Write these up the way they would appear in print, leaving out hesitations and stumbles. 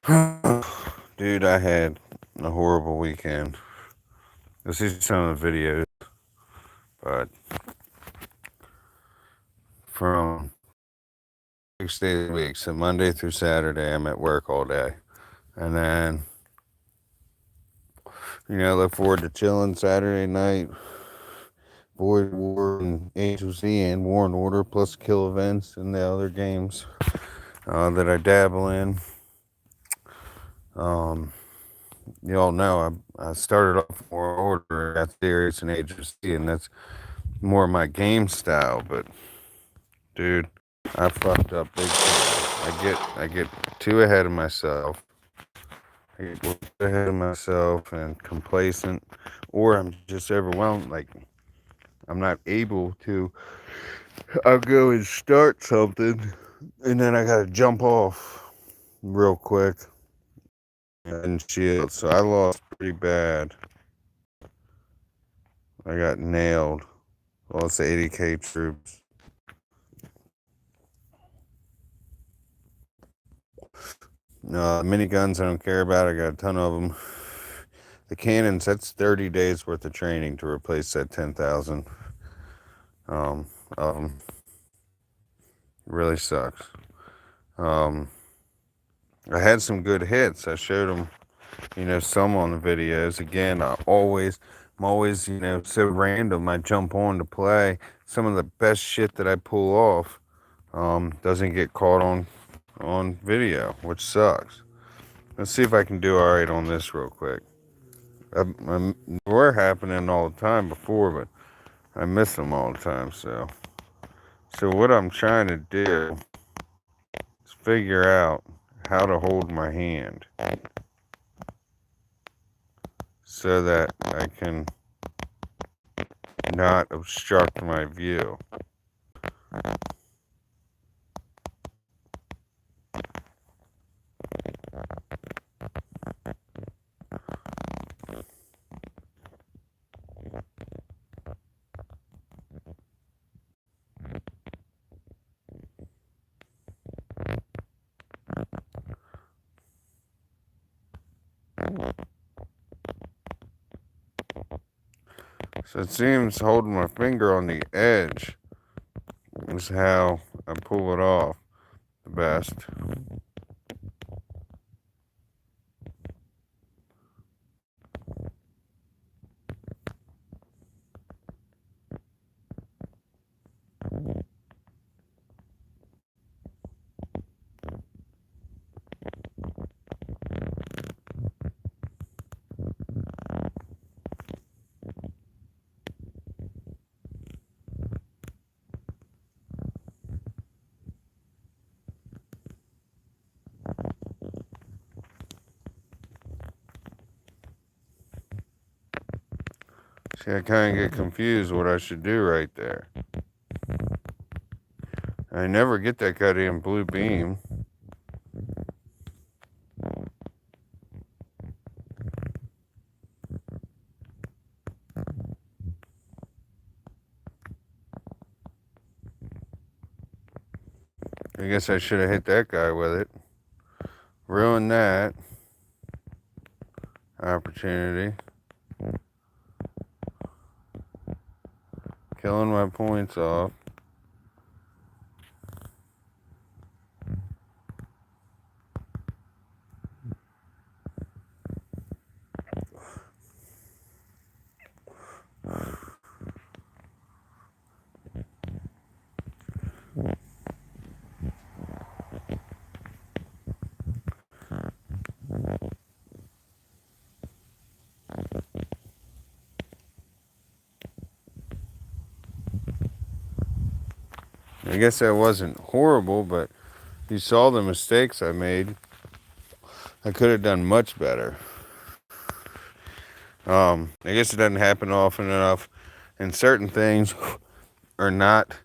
Dude, I had a horrible weekend. This is some of the videos, but from 6 days a week, so Monday through Saturday, I'm at work all day. And then, look forward to chilling Saturday night, Void War and HOC and War and Order, plus kill events and the other games that I dabble in. Um, you all know I started off War and Order, got serious in HOC, and that's more my game style, but dude, I fucked up big time. I get too ahead of myself. I get too ahead of myself and complacent, or I'm just overwhelmed. Like I'm not able to. I'll go and start something, and then I gotta jump off real quick and shit. So I lost pretty bad. I got nailed. Lost 80K troops. No, miniguns I don't care about. I got a ton of them. The cannons, that's 30 days worth of training to replace that 10,000 of them. Really sucks. Um, I had some good hits. I showed them, some on the videos. Again, I'm always, so random. I jump on to play. Some of the best shit that I pull off doesn't get caught on video, which sucks. Let's see if I can do all right on this real quick. They were happening all the time before, but I miss them all the time. So what I'm trying to do is figure out how to hold my hand so that I can not obstruct my view. So it seems holding my finger on the edge is how I pull it off the best. See, I kind of get confused what I should do right there. I never get that goddamn blue beam. I guess I should have hit that guy with it. Ruined that opportunity. Killing my points off. I guess that wasn't horrible, but you saw the mistakes I made. I could have done much better. I guess it doesn't happen often enough, and certain things are not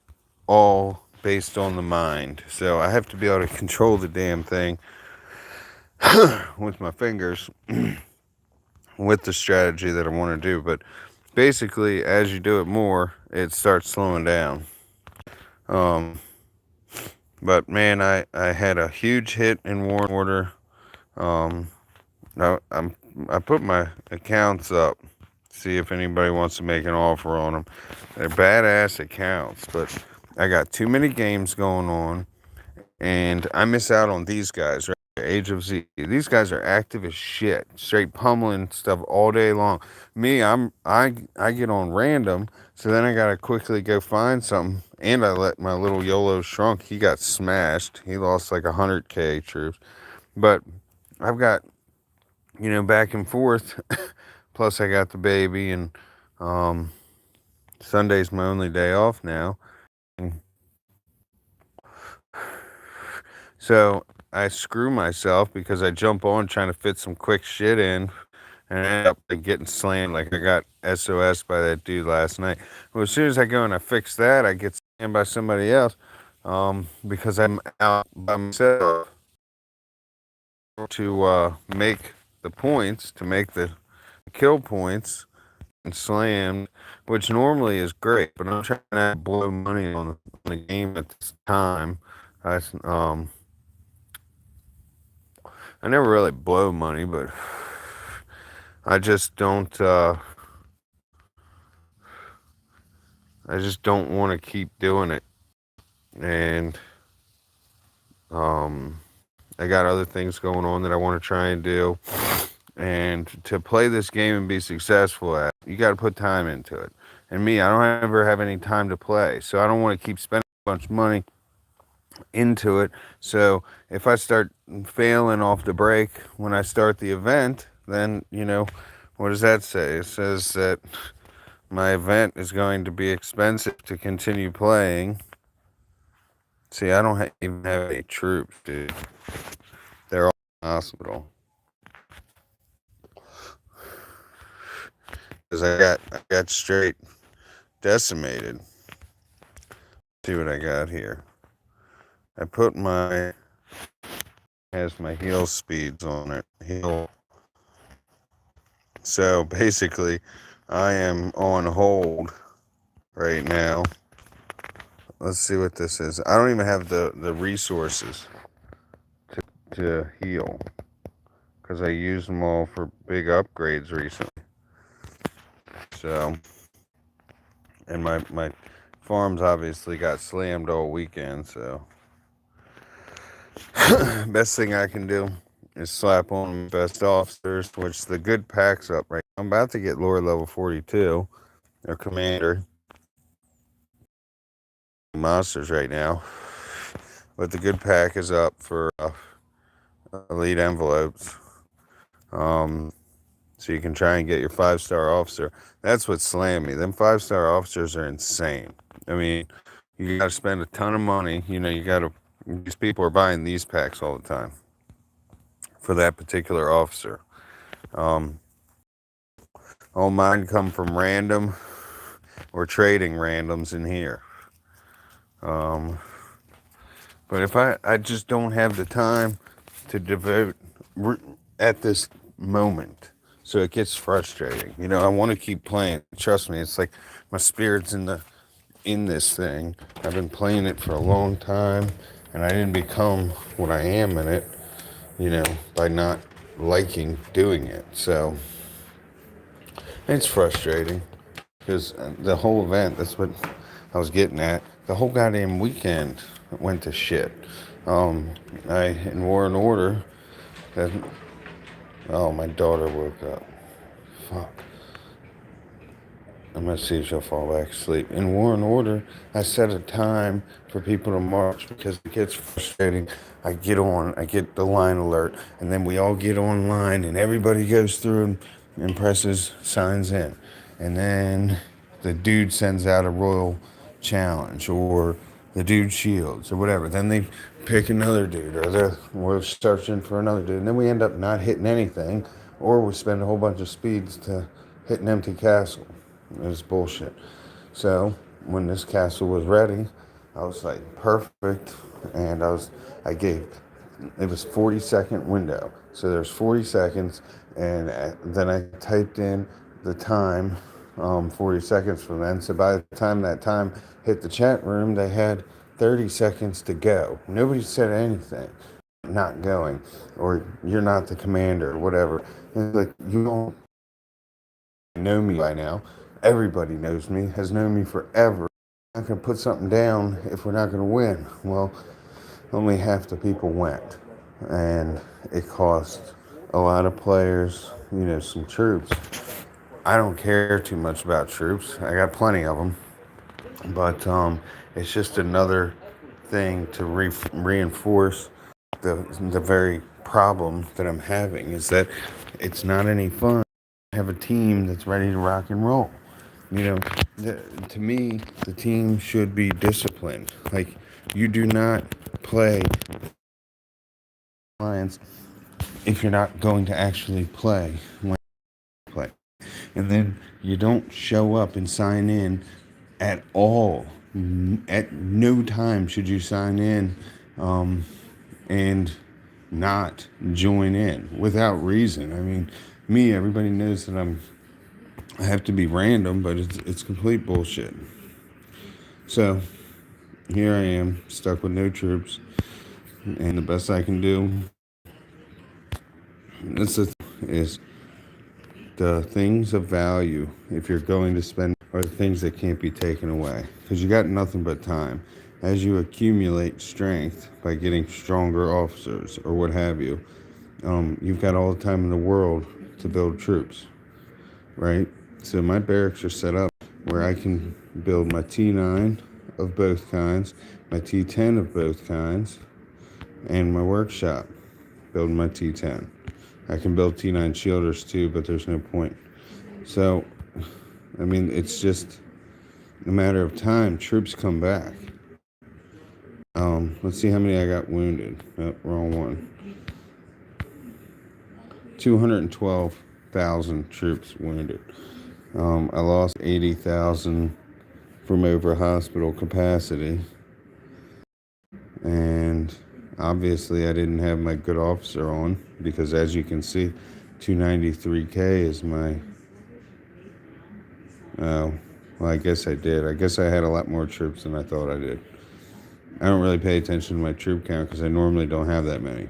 all based on the mind. So I have to be able to control the damn thing with my fingers with the strategy that I want to do. But basically, as you do it more, it starts slowing down. Um, but man, I had a huge hit in War and Order. Um, now I put my accounts up, see if anybody wants to make an offer on them. They're badass accounts, but I got too many games going on, and I miss out on these guys, right? Age of Z. These guys are active as shit, straight pummeling stuff all day long. Me, I get on random, so then I gotta quickly go find something. And I let my little YOLO shrunk. He got smashed. He lost like 100K troops. But I've got, back and forth. Plus I got the baby, and um, Sunday's my only day off now. So I screw myself because I jump on trying to fit some quick shit in, and I end up like, getting slammed. Like I got SOS by that dude last night. Well, as soon as I go and I fix that, I get slammed by somebody else, because I'm out by myself to make the points, to make the kill points, and slammed, which normally is great. But I'm trying to blow money on the game at this time. I um I never really blow money, but I just don't. I just don't want to keep doing it, and um, I got other things going on that I want to try and do. And to play this game and be successful at, you got to put time into it. And me, I don't ever have any time to play, so I don't want to keep spending a bunch of money into it. So if I start failing off the break when I start the event, then what does that say? It says that my event is going to be expensive to continue playing. See, I don't even have any troops, dude. They're all in the hospital. Because I got straight decimated. See what I got here. I put has my heal speeds on it. Heal. So basically, I am on hold right now. Let's see what this is. I don't even have the resources to heal because I used them all for big upgrades recently. So, and my farms obviously got slammed all weekend. So, best thing I can do is slap on best officers, which the good pack's up right now. I'm about to get lore level 42, or commander monsters right now. But the good pack is up for elite envelopes. So you can try and get your 5-star officer. That's what slammed me. Them 5-star officers are insane. I mean, you got to spend a ton of money. These people are buying these packs all the time for that particular officer. All mine come from random or trading randoms in here. But if I just don't have the time to devote at this moment. So it gets frustrating. I want to keep playing. Trust me, it's like my spirit's in this thing. I've been playing it for a long time, and I didn't become what I am in it, by not liking doing it. So it's frustrating because the whole event, that's what I was getting at. The whole goddamn weekend went to shit. In War and Order, that, oh, my daughter woke up. Fuck. I'm gonna see if she'll fall back asleep. In War and Order, I set a time for people to march because it gets frustrating. I get the line alert, and then we all get online, and everybody goes through and presses signs in. And then the dude sends out a royal challenge, or the dude shields, or whatever. Then they pick another dude, or we're searching for another dude. And then we end up not hitting anything, or we spend a whole bunch of speeds to hit an empty castle. It was bullshit. So when this castle was ready, I was like, perfect. And I gave, it was 40-second window. So there's 40 seconds. And then I typed in the time, 40 seconds from then. So by the time that time hit the chat room, they had 30 seconds to go. Nobody said anything. not going, or you're not the commander, or whatever. And it's like, you don't know me by now. Everybody knows me, has known me forever. I can put something down if we're not going to win. Well, only half the people went. And it cost a lot of players, some troops. I don't care too much about troops. I got plenty of them. But it's just another thing to reinforce the very problem that I'm having is that it's not any fun to have a team that's ready to rock and roll. You know, to me, the team should be disciplined. Like, you do not play Lions if you're not going to actually play when you play. And then you don't show up and sign in at all. At no time should you sign in and not join in without reason. I mean, everybody knows that I have to be random, but it's complete bullshit. So here I am, stuck with no troops, and the best I can do is the things of value, if you're going to spend, are the things that can't be taken away, because you got nothing but time. As you accumulate strength by getting stronger officers or what have you, you've got all the time in the world to build troops, right? So my barracks are set up where I can build my T9 of both kinds, my T10 of both kinds, and my workshop, build my T10. I can build T9 shielders too, but there's no point. So, it's just a matter of time. Troops come back. Let's see how many I got wounded. Oh, wrong one. 212,000 troops wounded. I lost 80,000 from over hospital capacity. And obviously I didn't have my good officer on, because as you can see, 293K is my... Oh, well, I guess I did. I guess I had a lot more troops than I thought I did. I don't really pay attention to my troop count because I normally don't have that many.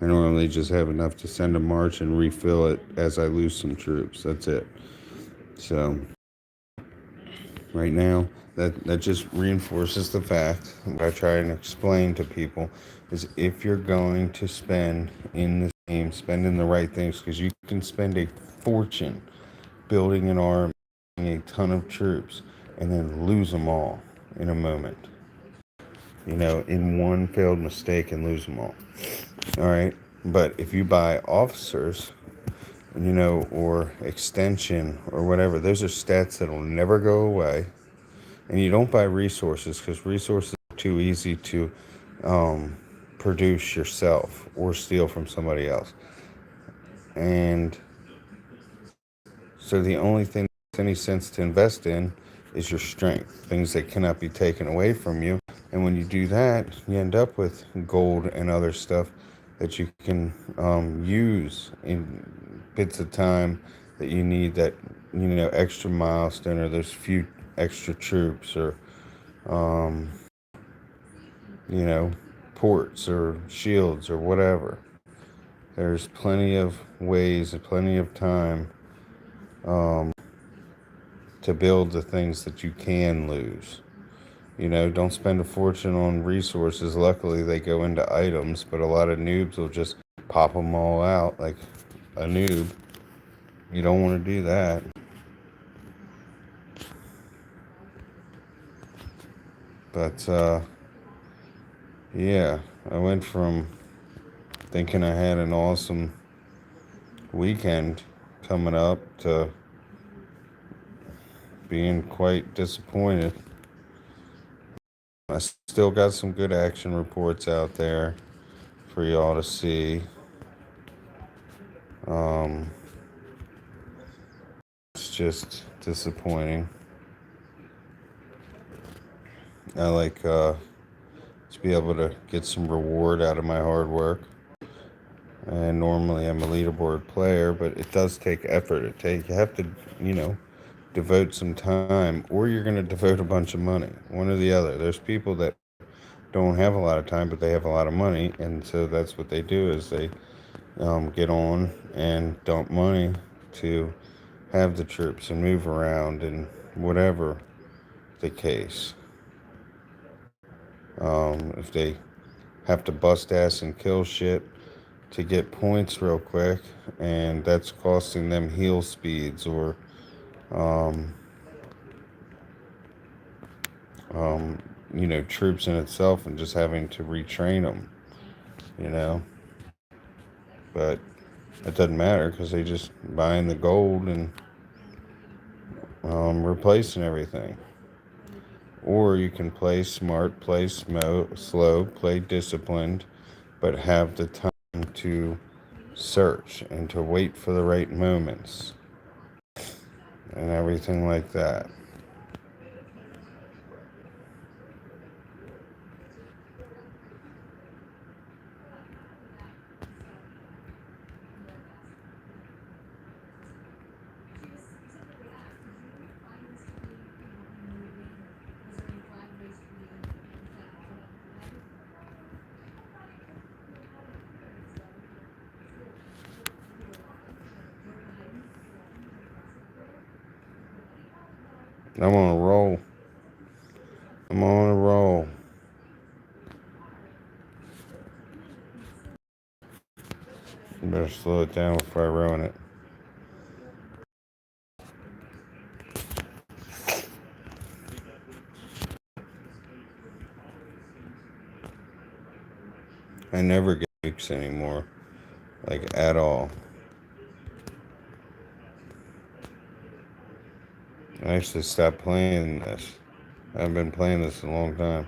I normally just have enough to send a march and refill it as I lose some troops. That's it. So right now, that just reinforces the fact, what I try and explain to people, is if you're going to spend in this game, spend in the right things, because you can spend a fortune building an army, a ton of troops, and then lose them all in a moment. In one failed mistake, and lose them all. All right. But if you buy officers, or extension or whatever, those are stats that'll never go away. And you don't buy resources, because resources are too easy to produce yourself or steal from somebody else. And so the only thing that makes any sense to invest in is your strength, things that cannot be taken away from you. And when you do that, you end up with gold and other stuff that you can use in bits of time that you need, that, extra milestone, or those few extra troops, or, ports or shields or whatever. There's plenty of ways and plenty of time to build the things that you can lose. Don't spend a fortune on resources. Luckily, they go into items, but a lot of noobs will just pop them all out like a noob. You don't want to do that. But, yeah, I went from thinking I had an awesome weekend coming up to being quite disappointed. I still got some good action reports out there for y'all to see. It's just disappointing. I like to be able to get some reward out of my hard work. And normally I'm a leaderboard player, but it does take effort. You have to, devote some time, or you're going to devote a bunch of money. One or the other. There's people that don't have a lot of time, but they have a lot of money, and so that's what they do is they get on and dump money to have the troops and move around and whatever the case. If they have to bust ass and kill shit to get points real quick, and that's costing them heal speeds or um, um, troops in itself, and just having to retrain them, you know. But it doesn't matter because they just buying the gold and replacing everything. Or you can play smart, play slow, play disciplined, but have the time to search and to wait for the right moments and everything like that. I'm on a roll. I'm on a roll. You better slow it down before I ruin it. I never get nukes anymore, like at all. I actually stopped playing this. I've been playing this a long time.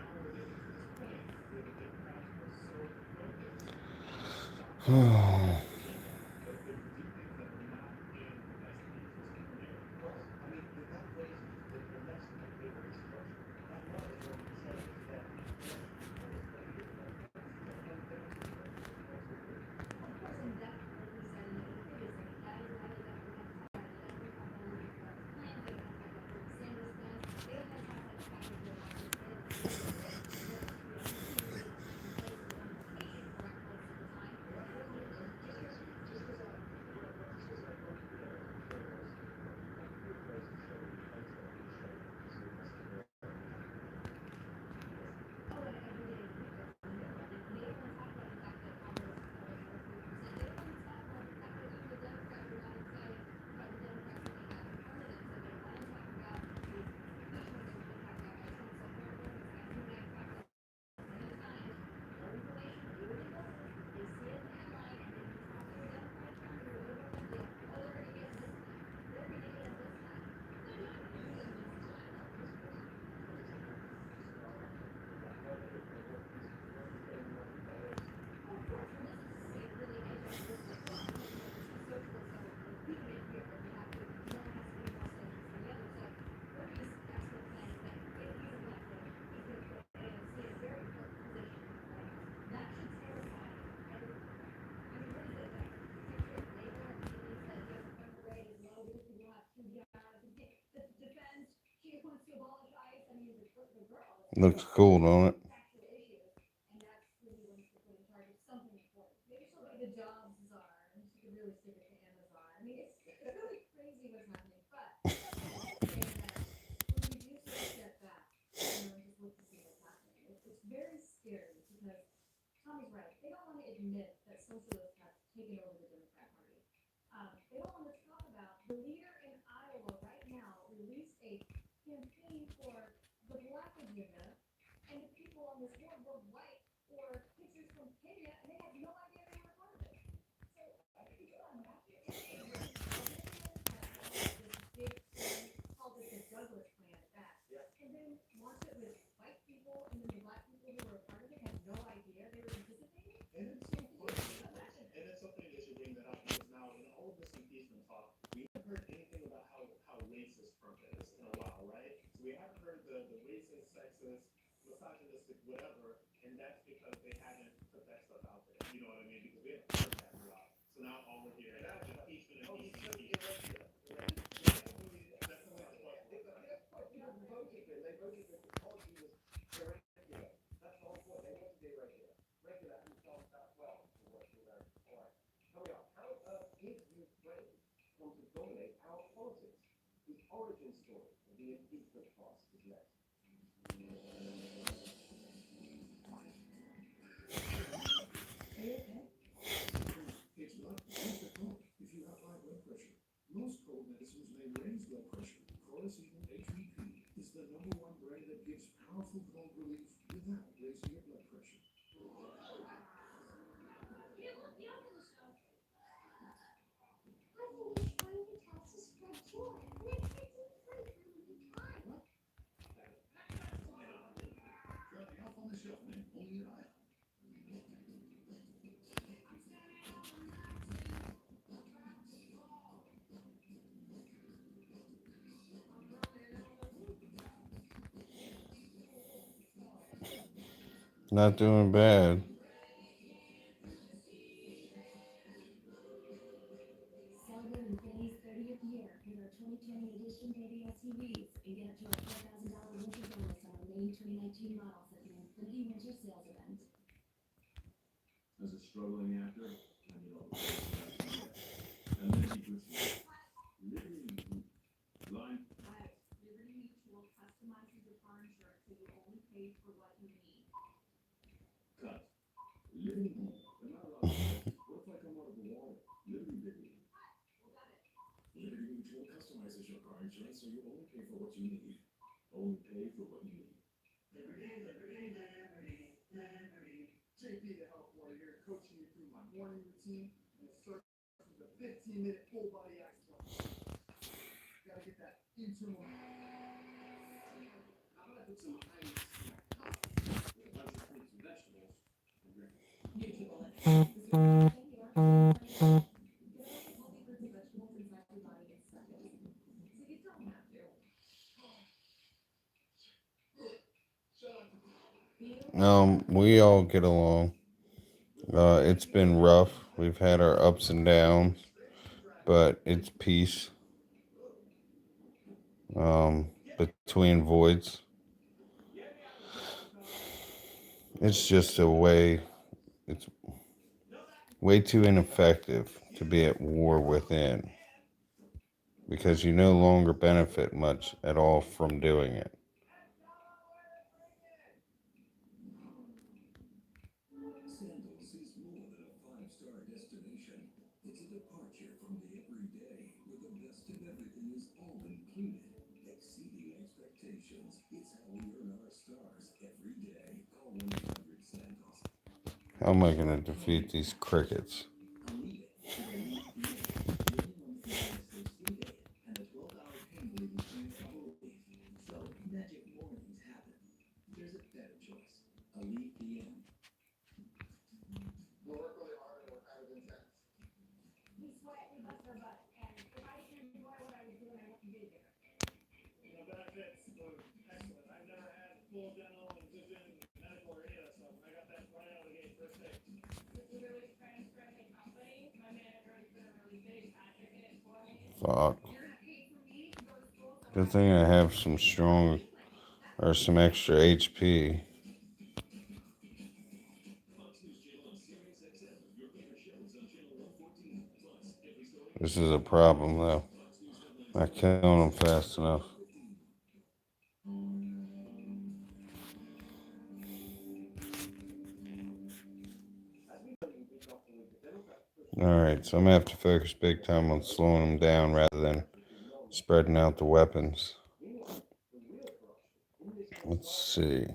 Looks cool, don't it? Not doing bad. We all get along. It's been rough. We've had our ups and downs, but it's peace between voids. It's just a way, it's way too ineffective to be at war within because you no longer benefit much at all from doing it. How am I going to defeat these crickets? Fuck. Good thing I have some strong or some extra HP. This is a problem though. Not killing them fast enough. Alright, so I'm gonna have to focus big time on slowing them down rather than spreading out the weapons. Let's see.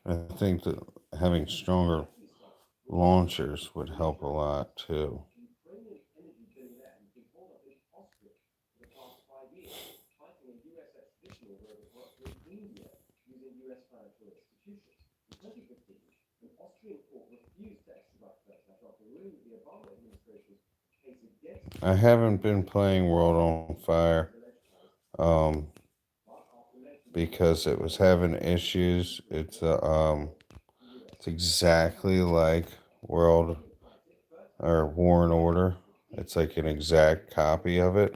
I think that having stronger launchers would help a lot too. I haven't been playing World on Fire um, because it was having issues. It's exactly like World or War and Order. It's like an exact copy of it,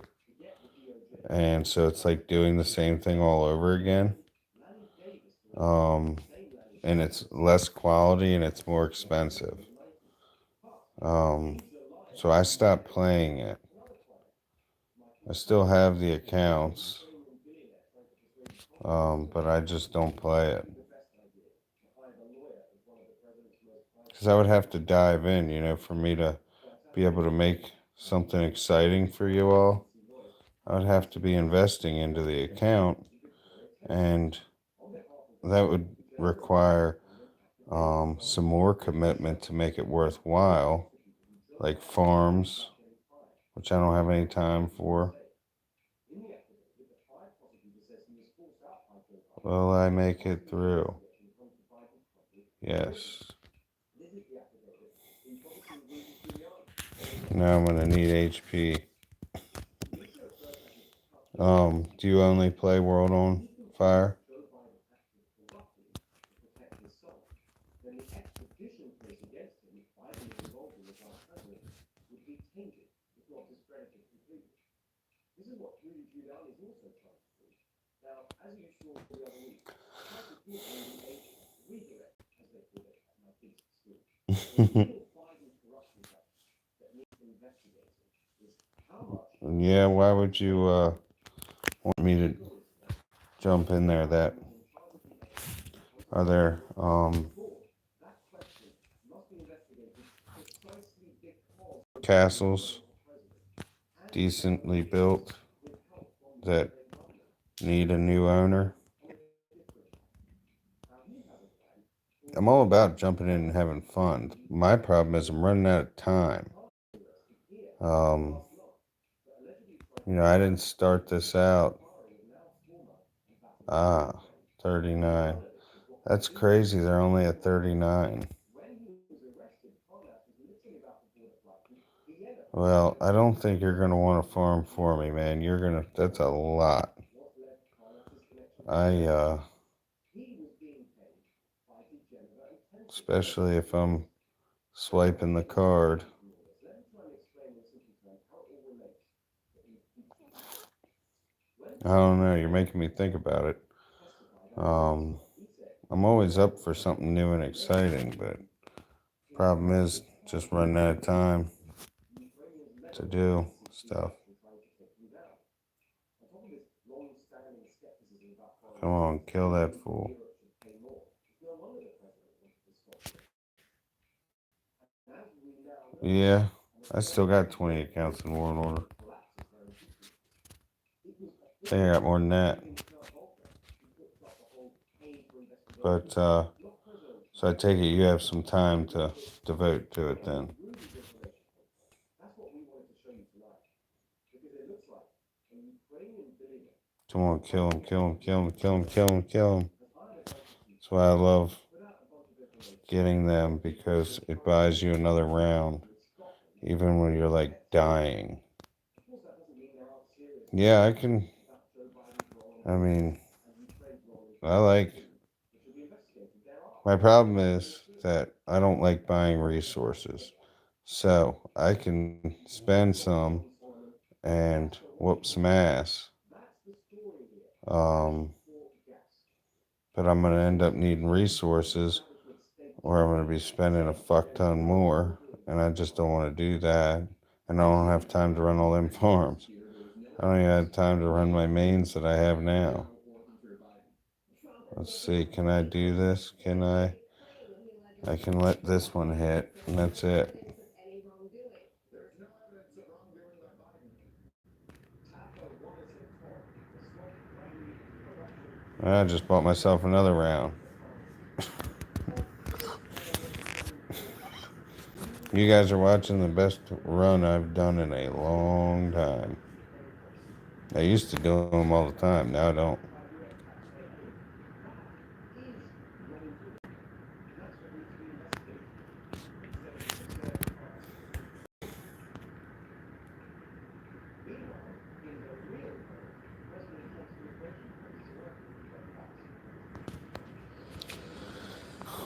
and so it's like doing the same thing all over again. Um, and it's less quality and it's more expensive. Um, so I stopped playing it. I still have the accounts, but I just don't play it. Because I would have to dive in, for me to be able to make something exciting for you all. I would have to be investing into the account, and that would require some more commitment to make it worthwhile, like farms, which I don't have any time for. Will I make it through? Yes. Now I'm gonna need HP. Do you only play World on Fire? Yeah, why would you want me to jump in there? That are there castles decently built that need a new owner? I'm all about jumping in and having fun. My problem is I'm running out of time. Um, I didn't start this out. Ah, 39. That's crazy. They're only at 39. Well, I don't think you're going to want to farm for me, man. That's a lot. I, especially if I'm swiping the card. I don't know. You're making me think about it. Um, I'm always up for something new and exciting, but problem is just running out of time to do stuff. Come on, kill that fool. Yeah, I still got 20 accounts in World Order. I think I got more than that. But, so I take it you have some time to devote to it then. Come on, kill him, kill him, kill him, kill him, kill him, kill him. That's why I love getting them, because it buys you another round, even when you're like dying. Yeah, I can. I mean, I like. My problem is that I don't like buying resources. So I can spend some and whoop some ass. Um, but I'm going to end up needing resources, or I'm going to be spending a fuck ton more. And I just don't want to do that. And I don't have time to run all them farms. I don't even have time to run my mains that I have now. Let's see, can I do this? Can I? I can let this one hit, and that's it. I just bought myself another round. You guys are watching the best run I've done in a long time. I used to do them all the time. Now I don't.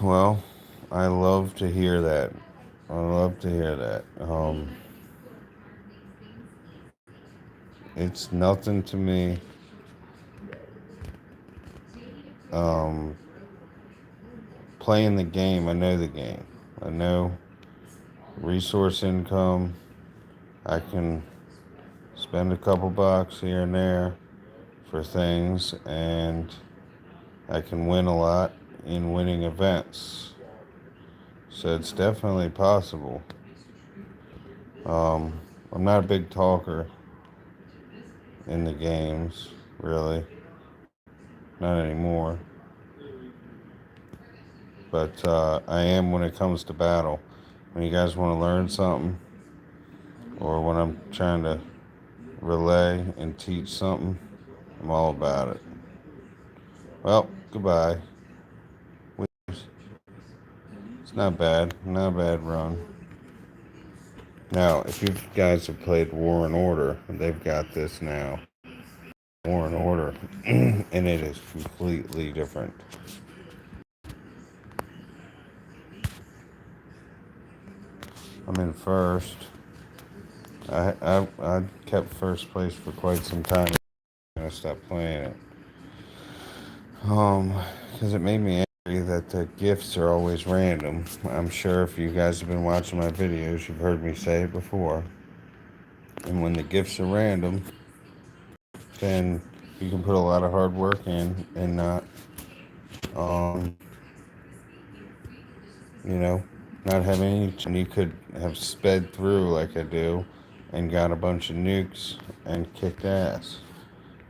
Well, I love to hear that. I love to hear that. It's nothing to me. Um, Playing the game, I know the game. I know resource income. I can spend a couple bucks here and there for things, and I can win a lot in winning events. So it's definitely possible. I'm not a big talker in the games, really. Not anymore. But I am when it comes to battle. When you guys want to learn something, or when I'm trying to relay and teach something, I'm all about it. Well, goodbye. It's not bad. Not a bad run. Now, if you guys have played War and Order, they've got this now. War and Order. And it is completely different. I'm in first. I kept first place for quite some time. I stopped playing it. Because it made me angry that the gifts are always random. I'm sure if you guys have been watching my videos, you've heard me say it before. And when the gifts are random, then you can put a lot of hard work in and not, um, you know, not have any. And you could have sped through like I do and got a bunch of nukes and kicked ass.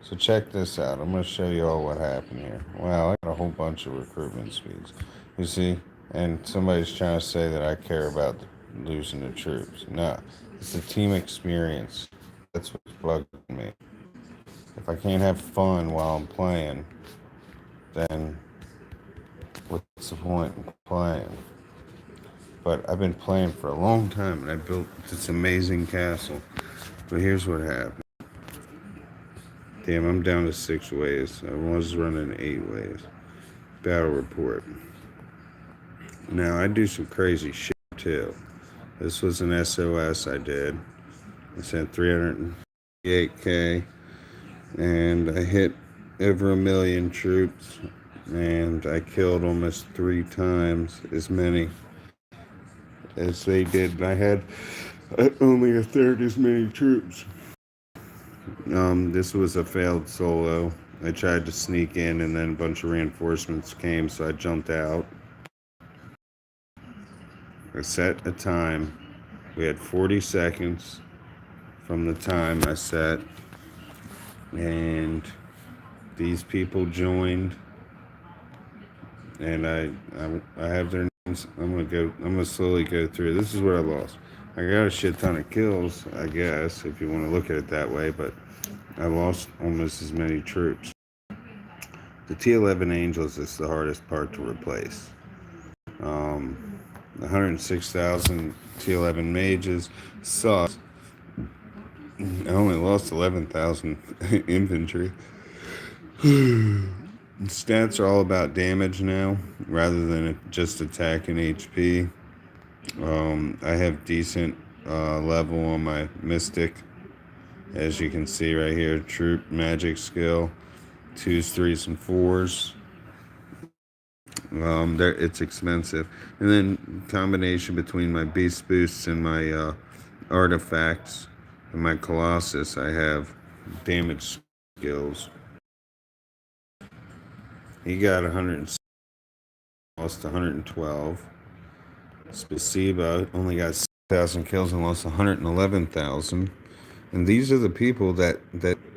So check this out. I'm going to show you all what happened here. Wow, I got a whole bunch of recruitment speeds. You see? And somebody's trying to say that I care about losing the troops. No, it's a team experience. That's what's bugging me. If I can't have fun while I'm playing, then what's the point in playing? But I've been playing for a long time, and I built this amazing castle. But here's what happened. Damn, I'm down to 6 ways. I was running 8 ways. Battle report. Now, I do some crazy shit, too. This was an SOS I did. I sent 308K, and I hit over 1 million troops, and I killed almost 3 times as many as they did. I had only a third as many troops. This was a failed solo. I tried to sneak in, and then a bunch of reinforcements came, so I jumped out. I set a time. We had 40 seconds from the time I set, and these people joined, and I have their names. I'm gonna slowly go through. This is what I lost. I got a shit ton of kills, I guess, if you want to look at it that way, but I lost almost as many troops. The T11 Angels is the hardest part to replace. 106,000 T11 Mages sucks. I only lost 11,000 infantry. Stats are all about damage now, rather than just attack and HP. I have decent level on my Mystic, as you can see right here. Troop magic skill, 2s, 3s, and 4s. It's expensive, and then combination between my beast boosts and my artifacts and my Colossus, I have damage skills. He got 100, lost 112. Spasiba only got 6,000 kills and lost 111,000. And these are the people that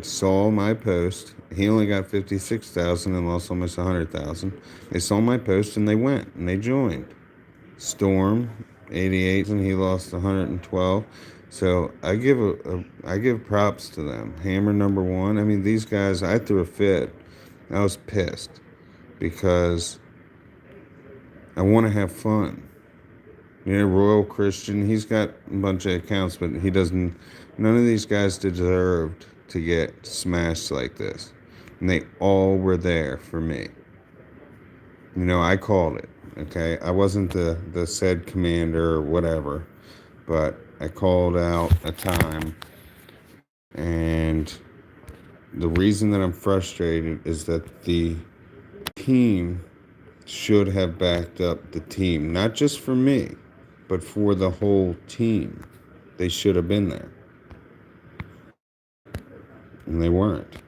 saw my post. He only got 56,000 and lost almost 100,000. They saw my post and they went and they joined. Storm, 88, and he lost 112. So I give props to them. Hammer number 1. I mean, these guys, I threw a fit. I was pissed because I want to have fun. Royal Christian, he's got a bunch of accounts, but he doesn't. None of these guys deserved to get smashed like this. And they all were there for me. I called it, okay? I wasn't the said commander or whatever, but I called out a time. And the reason that I'm frustrated is that the team should have backed up the team, not just for me, but for the whole team. They should have been there. And they weren't.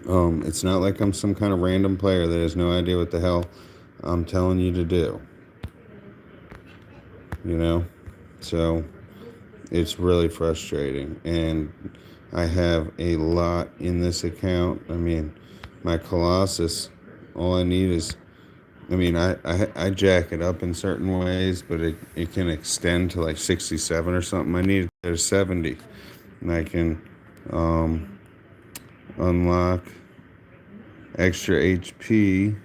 It's not like I'm some kind of random player that has no idea what the hell I'm telling you to do, you know? So it's really frustrating. And I have a lot in this account. I mean, my Colossus, all I need is, I jack it up in certain ways, but it can extend to like 67 or something. I need it to 70. And I can unlock extra HP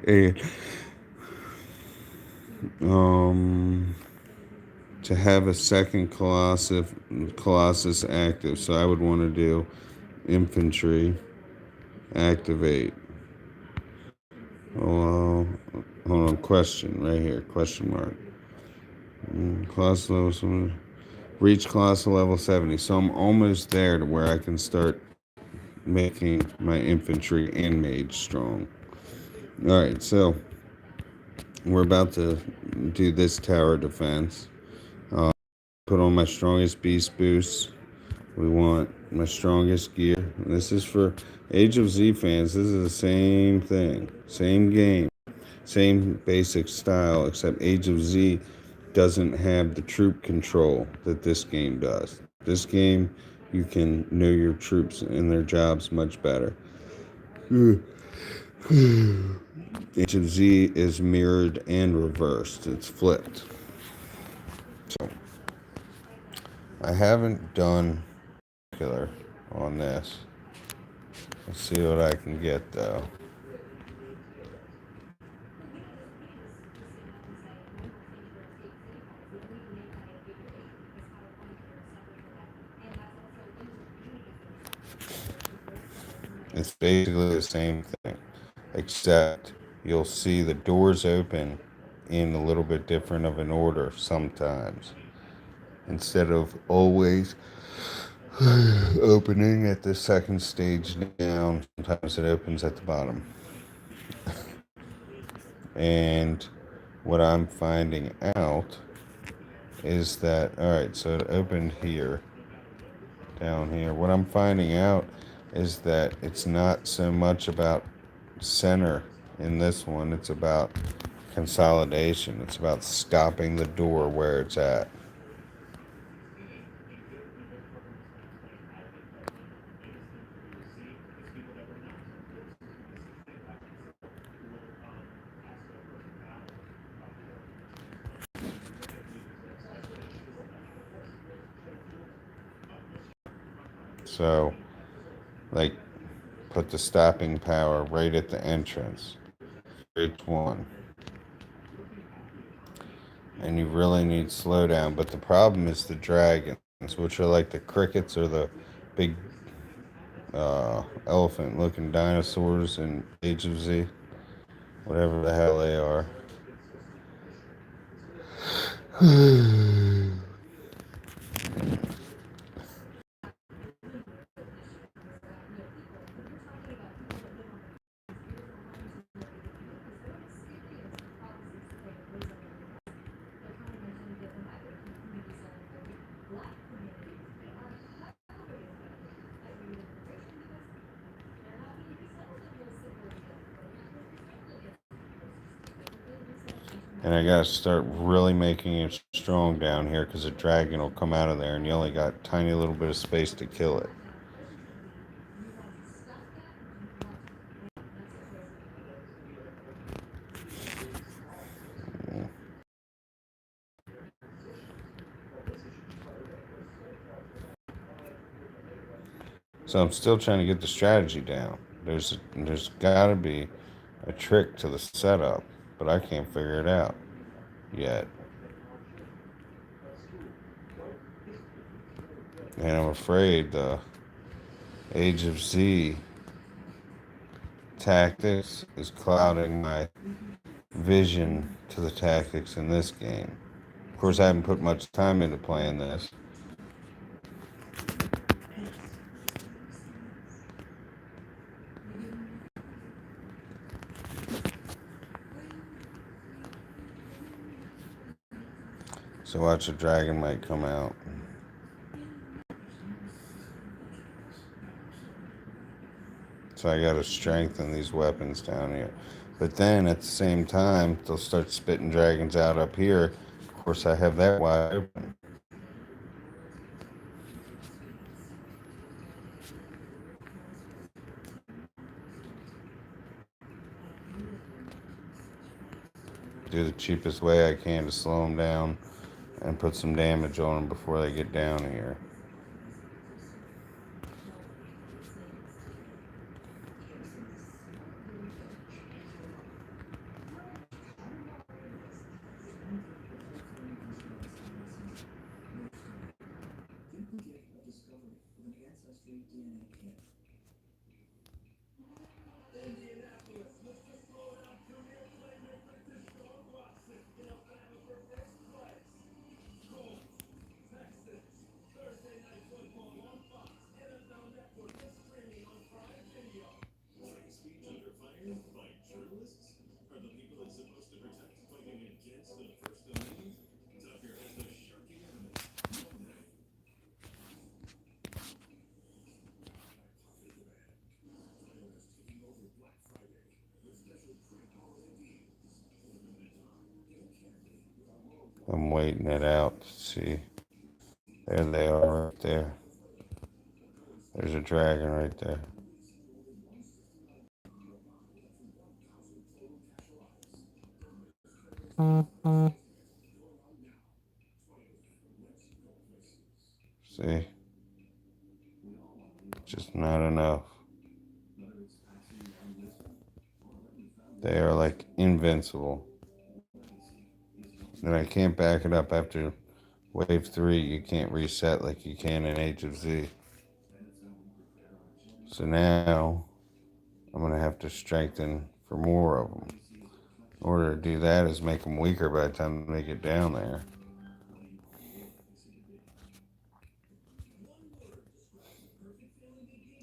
and um, to have a second Colossus active. So I would want to do infantry activate. Oh, hold on. Question right here. Question mark. Class level. Reach class level 70. So I'm almost there to where I can start making my infantry and mage strong. All right. So we're about to do this tower defense. Put on my strongest beast boost. We want my strongest gear. This is for Age of Z fans. This is the same thing. Same game. Same basic style, except Age of Z doesn't have the troop control that this game does. This game, you can know your troops and their jobs much better. Age of Z is mirrored and reversed. It's flipped. So I haven't done killer on this. Let's see what I can get though. It's basically the same thing, except you'll see the doors open in a little bit different of an order sometimes. Instead of always opening at the second stage down, sometimes it opens at the bottom. And what I'm finding out is that, all right, so it opened here, down here. What I'm finding out is that it's not so much about center in this one, it's about consolidation. It's about stopping the door where it's at. So, like, put the stopping power right at the entrance, each one. And you really need slowdown. But the problem is the dragons, which are like the crickets or the big elephant looking dinosaurs in Age of Z, whatever the hell they are. And I gotta start really making it strong down here because a dragon will come out of there and you only got a tiny little bit of space to kill it. So I'm still trying to get the strategy down. There's got to be a trick to the setup, but I can't figure it out yet. And I'm afraid the Age of Z tactics is clouding my vision to the tactics in this game. Of course, I haven't put much time into playing this. So watch a dragon might come out. So I got to strengthen these weapons down here. But then at the same time, they'll start spitting dragons out up here. Of course, I have that wide open. Do the cheapest way I can to slow them down and put some damage on them before they get down here. I'm waiting it out to see. There they are right there. There's a dragon right there. See? Just not enough. They are like invincible. And I can't back it up after wave 3. You can't reset like you can in Age of Z. So now I'm going to have to strengthen for more of them. In order to do that is make them weaker by the time they get down there.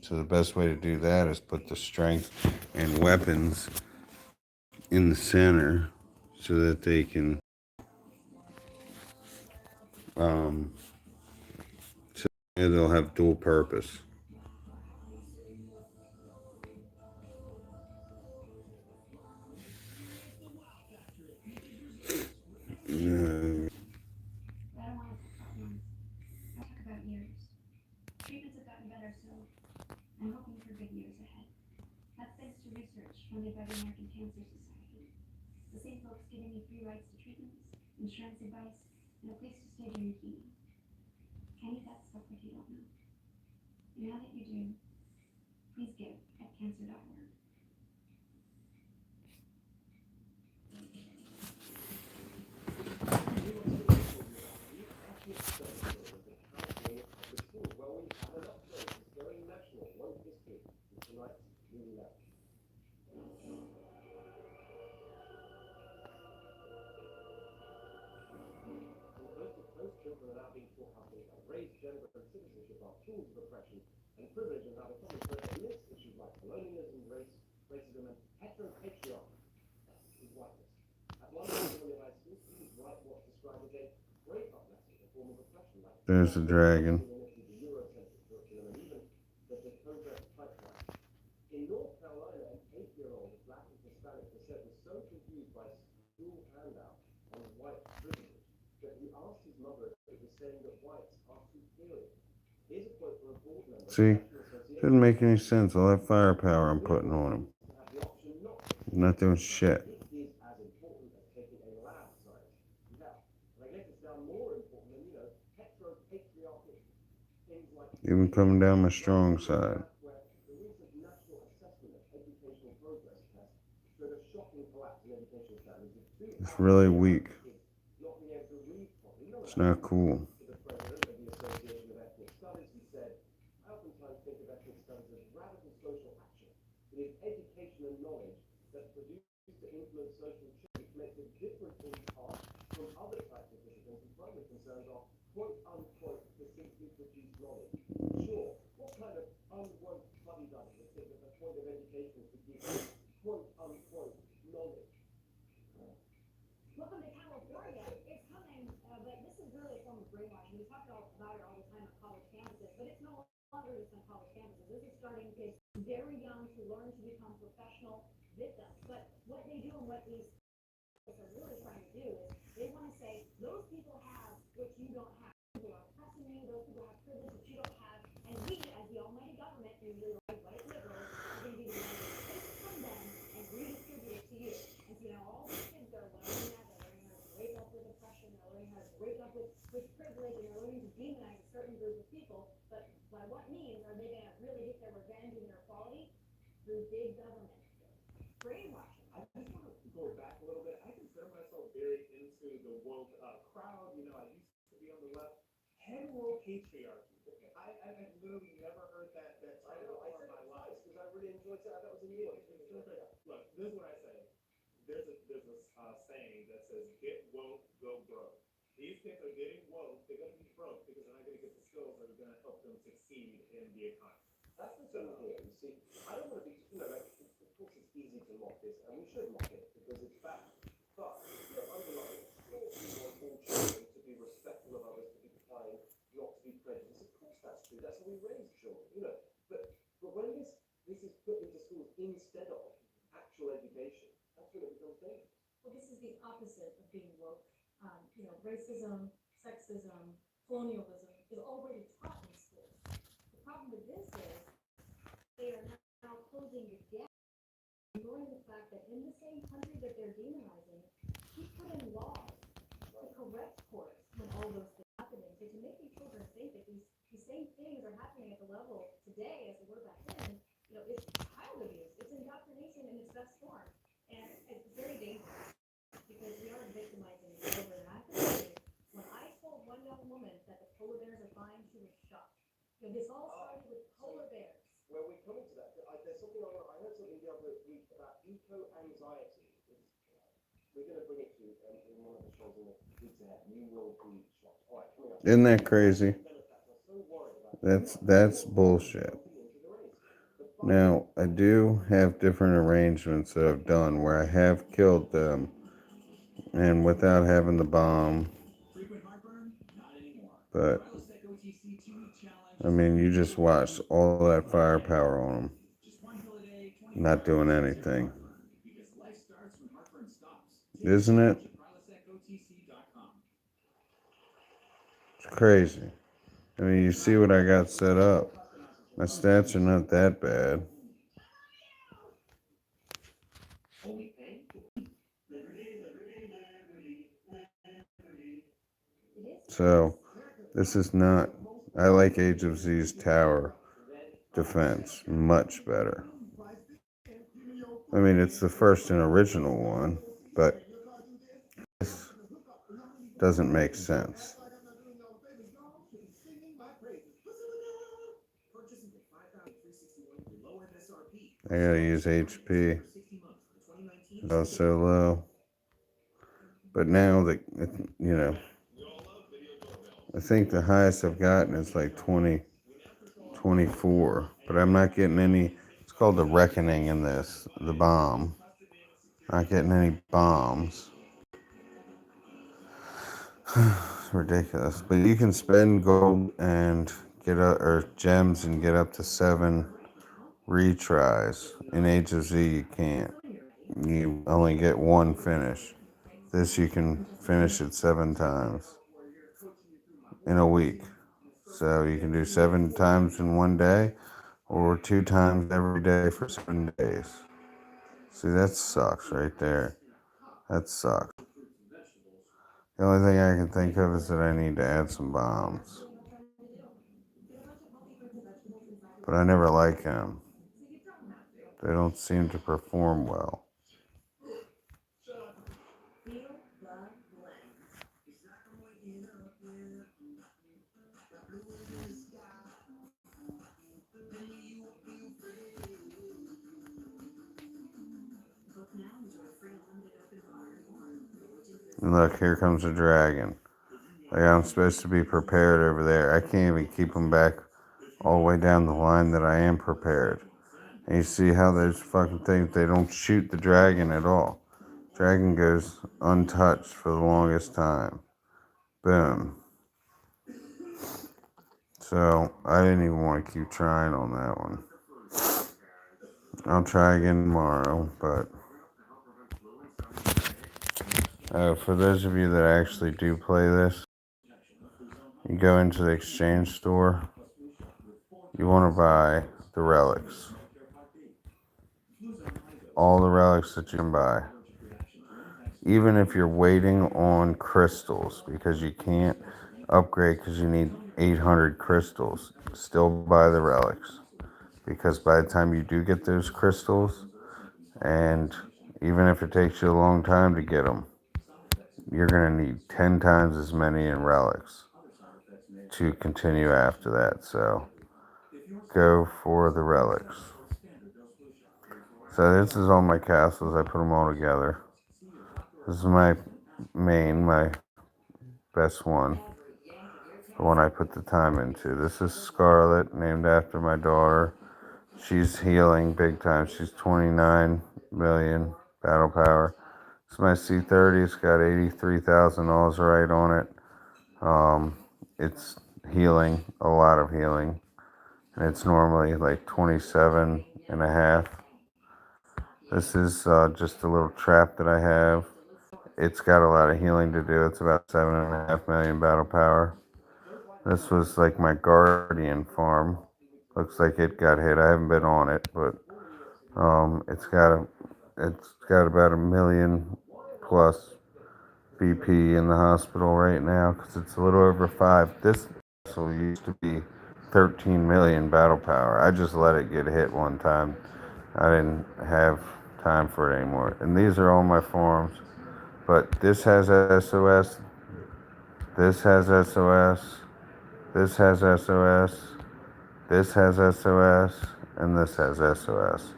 So the best way to do that is put the strength and weapons in the center so that they can so they'll have dual purpose. Uh, There's the dragon. See? Doesn't make any sense. All that firepower I'm putting on him. I'm not doing shit. Even coming down my strong side. It's really weak. It's not cool. Isn't that crazy? That's bullshit. Now, I do have different arrangements that I've done where I have killed them and without having the bomb. But I mean, you just watch all that firepower on them, not doing anything, isn't it? It's crazy. I mean, you see what I got set up. My stats are not that bad. So, this is not. I like Age of Z's tower defense much better. I mean, it's the first and original one, but this doesn't make sense. I gotta use HP. So low. But now that, you know, I think the highest I've gotten is like 20, 24. But I'm not getting any, it's called the Reckoning in this, the bomb. Not getting any bombs. It's ridiculous. But you can spend gold and get up, or gems and get up to 7 retries. In Age of Z, you can't. You only get one finish. This you can finish it 7 times in a week. So you can do 7 times in one day or 2 times every day for 7 days. See, that sucks right there. That sucks. The only thing I can think of is that I need to add some bombs. But I never like them. They don't seem to perform well. And look, here comes a dragon. Like I'm supposed to be prepared over there. I can't even keep them back all the way down the line that I am prepared. And you see how those fucking things, they don't shoot the dragon at all. Dragon goes untouched for the longest time. Boom. So I didn't even want to keep trying on that one. I'll try again tomorrow, but for those of you that actually do play this, you go into the exchange store, you want to buy the relics. All the relics that you can buy. Even if you're waiting on crystals, because you can't upgrade because you need 800 crystals, still buy the relics. Because by the time you do get those crystals, and even if it takes you a long time to get them, you're going to need 10 times as many in relics to continue after that. So go for the relics. So this is all my castles. I put them all together. This is my main, my best one. The one I put the time into. This is Scarlet, named after my daughter. She's healing big time. She's 29 million battle power. It's my C30. It's got 83,000 right on it. It's healing, a lot of healing. And it's normally like 27 and a half. This is just a little trap that I have. It's got a lot of healing to do. It's about 7.5 million battle power. This was like my guardian farm. Looks like it got hit. I haven't been on it, but it's got about a million plus BP in the hospital right now because it's a little over 5. This vessel used to be 13 million battle power. I just let it get hit one time. I didn't have time for it anymore. And these are all my farms. But this has SOS. This has SOS. This has SOS. This has SOS. And this has SOS.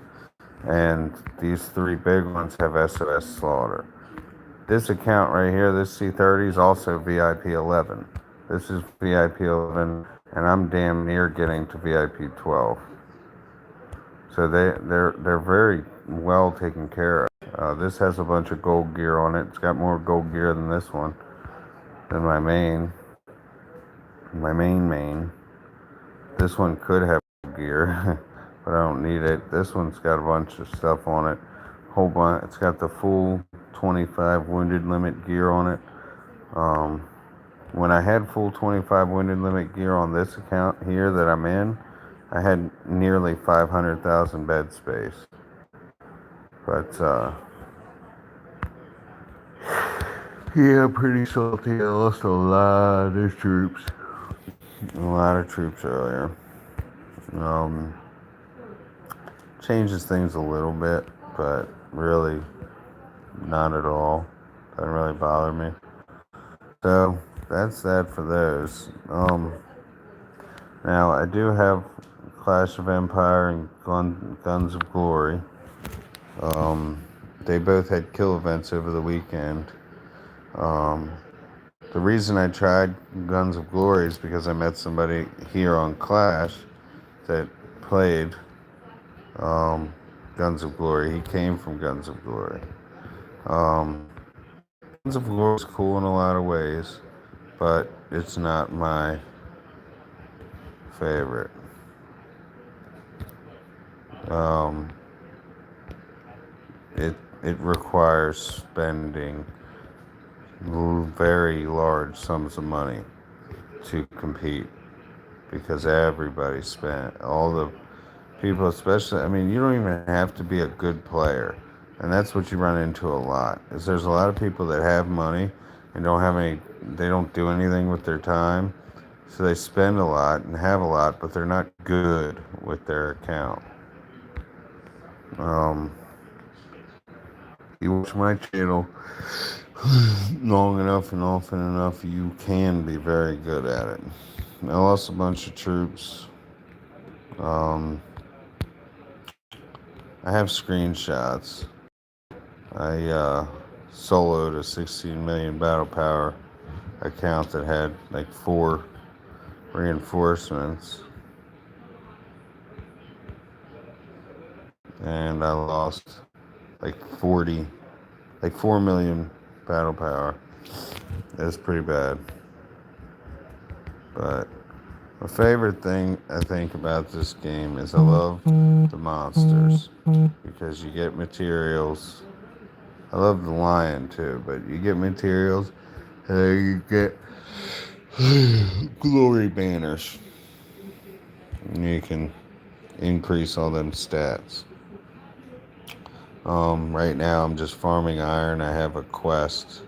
And these three big ones have SOS slaughter. This account right here, this C30 is also VIP 11. This is VIP 11, and I'm damn near getting to VIP 12. So they're very well taken care of. This has a bunch of gold gear on it. It's got more gold gear than this one, than my main. My main. This one could have gear, but I don't need it. This one's got a bunch of stuff on it. Whole bunch. It's got the full 25 wounded limit gear on it. When I had full 25 wounded limit gear on this account here that I'm in, I had nearly 500,000 bed space. But yeah, pretty salty. I lost a lot of troops. A lot of troops earlier. Changes things a little bit, but really not at all. Doesn't really bother me. So that's that for those. Now I do have Clash of Empire and Guns of Glory. They both had kill events over the weekend. The reason I tried Guns of Glory is because I met somebody here on Clash that played Guns of Glory. He came from Guns of Glory. Guns of Glory is cool in a lot of ways, but it's not my favorite. It requires spending very large sums of money to compete because everybody spent all the people, especially. I mean, you don't even have to be a good player, and that's what you run into a lot. Is there's a lot of people that have money and don't have any. They don't do anything with their time, so they spend a lot and have a lot, but they're not good with their account. You watch my channel long enough and often enough, you can be very good at it. I lost a bunch of troops. I have screenshots. I soloed a 16 million battle power account that had like 4 reinforcements. And I lost like 4 million battle power. That's pretty bad. But My favorite thing I think about this game is I love the monsters because you get materials. I love the lion too, but you get materials and then you get glory banners. And you can increase all them stats. Right now I'm just farming iron. I have a quest.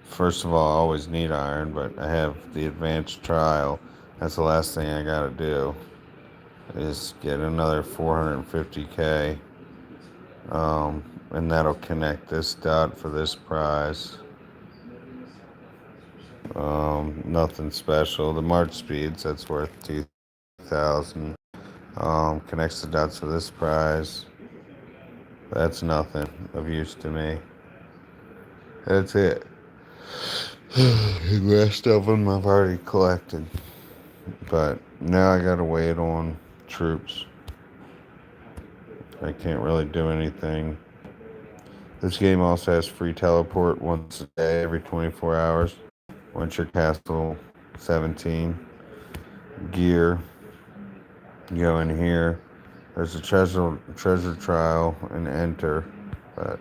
First of all, I always need iron, but I have the advanced trial. That's the last thing I gotta do is get another 450k, and that'll connect this dot for this prize. Nothing special. The march speeds, that's worth 2,000. Connects the dots for this prize. That's nothing of use to me. That's it. The rest of them I've already collected. But now I gotta wait on troops. I can't really do anything. This game also has free teleport once a day, every 24 hours. Once you're castle 17. Gear. You go in here. There's a treasure trial and enter. But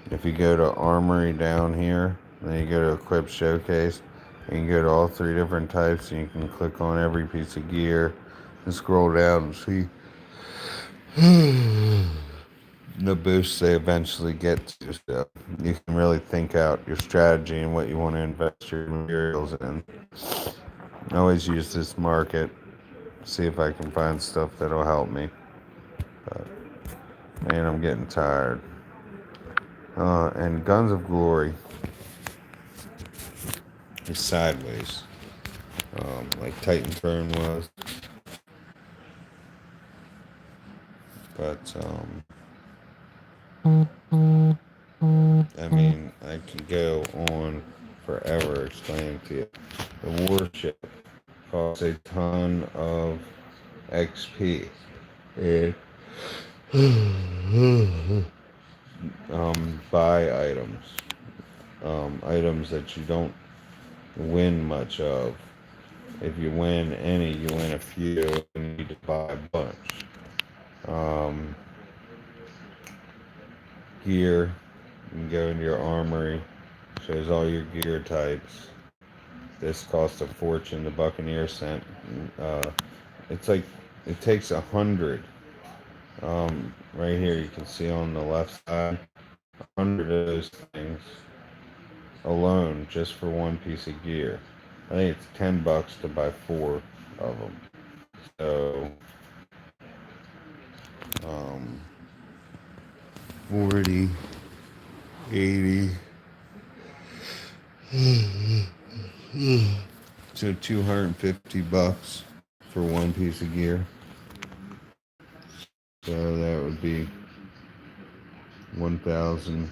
if you go to armory down here, then you go to equip showcase, and you go to all three different types, and you can click on every piece of gear and scroll down and see the boosts they eventually get to. So you can really think out your strategy and what you want to invest your materials in. I always use this market, see if I can find stuff that'll help me. But man, I'm getting tired. And Guns of Glory is sideways, like Titan Throne was. But I mean, I could go on forever explaining to you. The warship costs a ton of XP. It buy items, items that you don't win much of. If you win any, you win a few, and you need to buy a bunch. Gear, you can go into your armory, shows all your gear types. This costs a fortune. The Buccaneer sent. It's like it takes 100. Right here, you can see on the left side, 100 of those things alone just for one piece of gear. I think it's $10 to buy 4 of them. So, 40, 80, so $250 for one piece of gear. So that would be 1,000,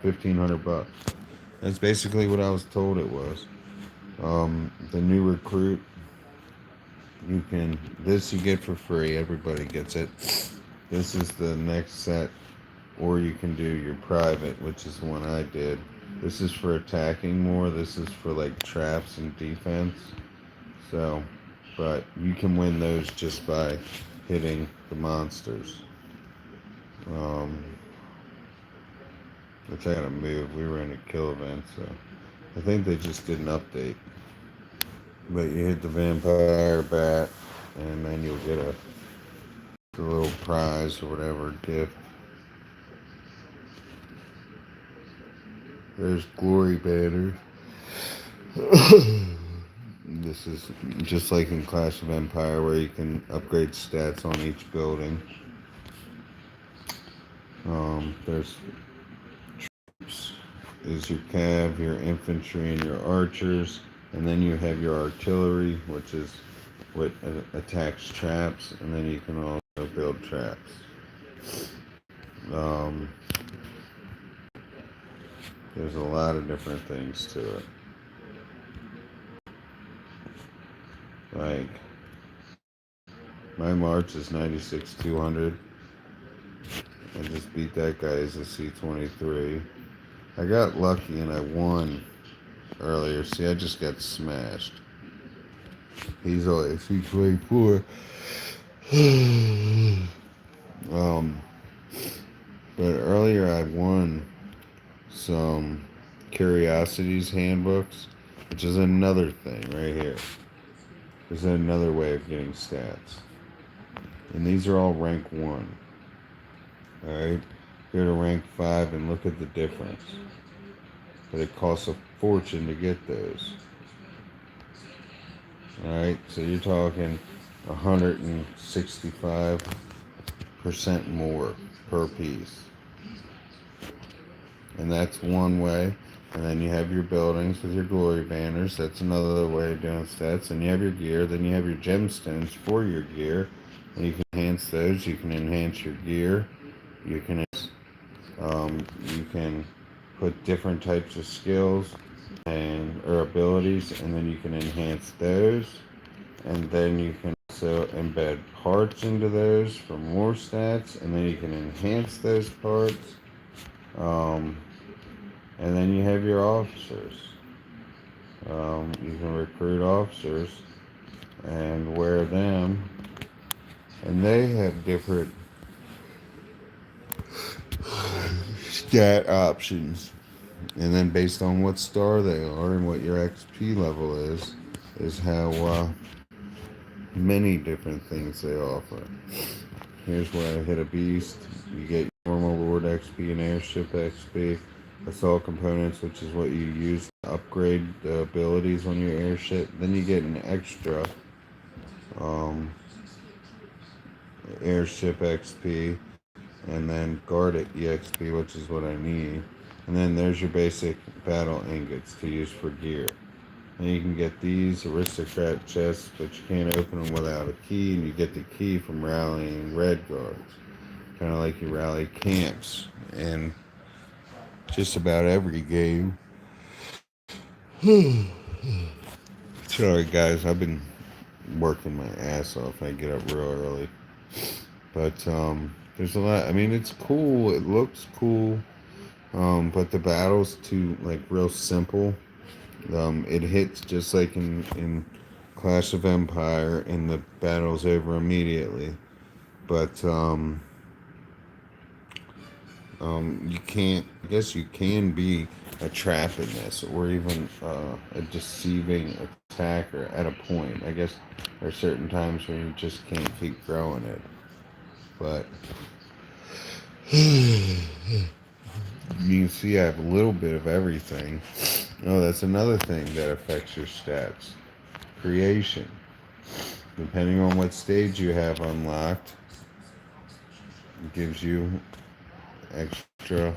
$1,500. That's basically what I was told it was. The new recruit, this you get for free. Everybody gets it. This is the next set, or you can do your private, which is the one I did. This is for attacking more. This is for like traps and defense. So, but you can win those just by hitting the monsters. Which I gotta move. We were in a kill event, so I think they just did an update. But you hit the vampire bat, and then you'll get a little prize or whatever gift. There's glory banners. This is just like in Clash of Empire, where you can upgrade stats on each building. There's troops, is your cav, your infantry, and your archers, and then you have your artillery, which is what attacks traps, and then you can also build traps. There's a lot of different things to it. Like, my March is 96,200. I just beat that guy as a C23. I got lucky and I won earlier. See, I just got smashed. He's only 224. um, but earlier I won some Curiosities handbooks, which is another thing right here. This is another way of getting stats. And these are all rank 1. Alright? Go to rank 5 and look at the difference. But it costs a fortune to get those. Alright? So you're talking 165% more per piece. And that's one way. And then you have your buildings with your glory banners. That's another way of doing stats. And you have your gear. Then you have your gemstones for your gear. And you can enhance those. You can enhance your gear. You can you can put different types of skills and or abilities, and then you can enhance those. And then you can also embed parts into those for more stats, and then you can enhance those parts. And then you have your officers. You can recruit officers and wear them, and they have different stat options. And then based on what star they are and what your XP level is how many different things they offer. Here's where I hit a beast. You get normal Lord XP and Airship XP. Assault components, which is what you use to upgrade the abilities on your airship. Then you get an extra um, Airship XP, and then Guard EXP, which is what I need. And then there's your basic battle ingots to use for gear. And you can get these aristocrat chests, but you can't open them without a key, and you get the key from rallying red guards. Kind of like you rally camps in just about every game. Sorry guys, I've been working my ass off. I get up real early. But there's a lot. I mean, it's cool. It looks cool. But the battle's too like real simple. It hits just like in Clash of Empire, and the battle's over immediately. But you can't. I guess you can be a trap in this, or even a deceiving attacker at a point. I guess there are certain times where you just can't keep growing it. But you can see I have a little bit of everything. Oh, that's another thing that affects your stats. Creation. Depending on what stage you have unlocked, it gives you extra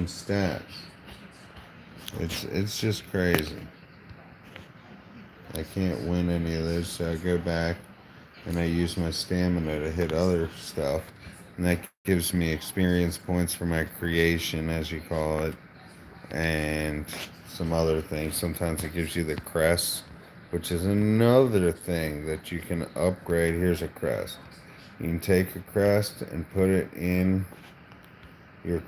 stats. It's just crazy. I can't win any of this, so I go back and I use my stamina to hit other stuff, and that gives me experience points for my creation, as you call it, and some other things. Sometimes it gives you the crest, which is another thing that you can upgrade. Here's a crest. You can take a crest and put it in your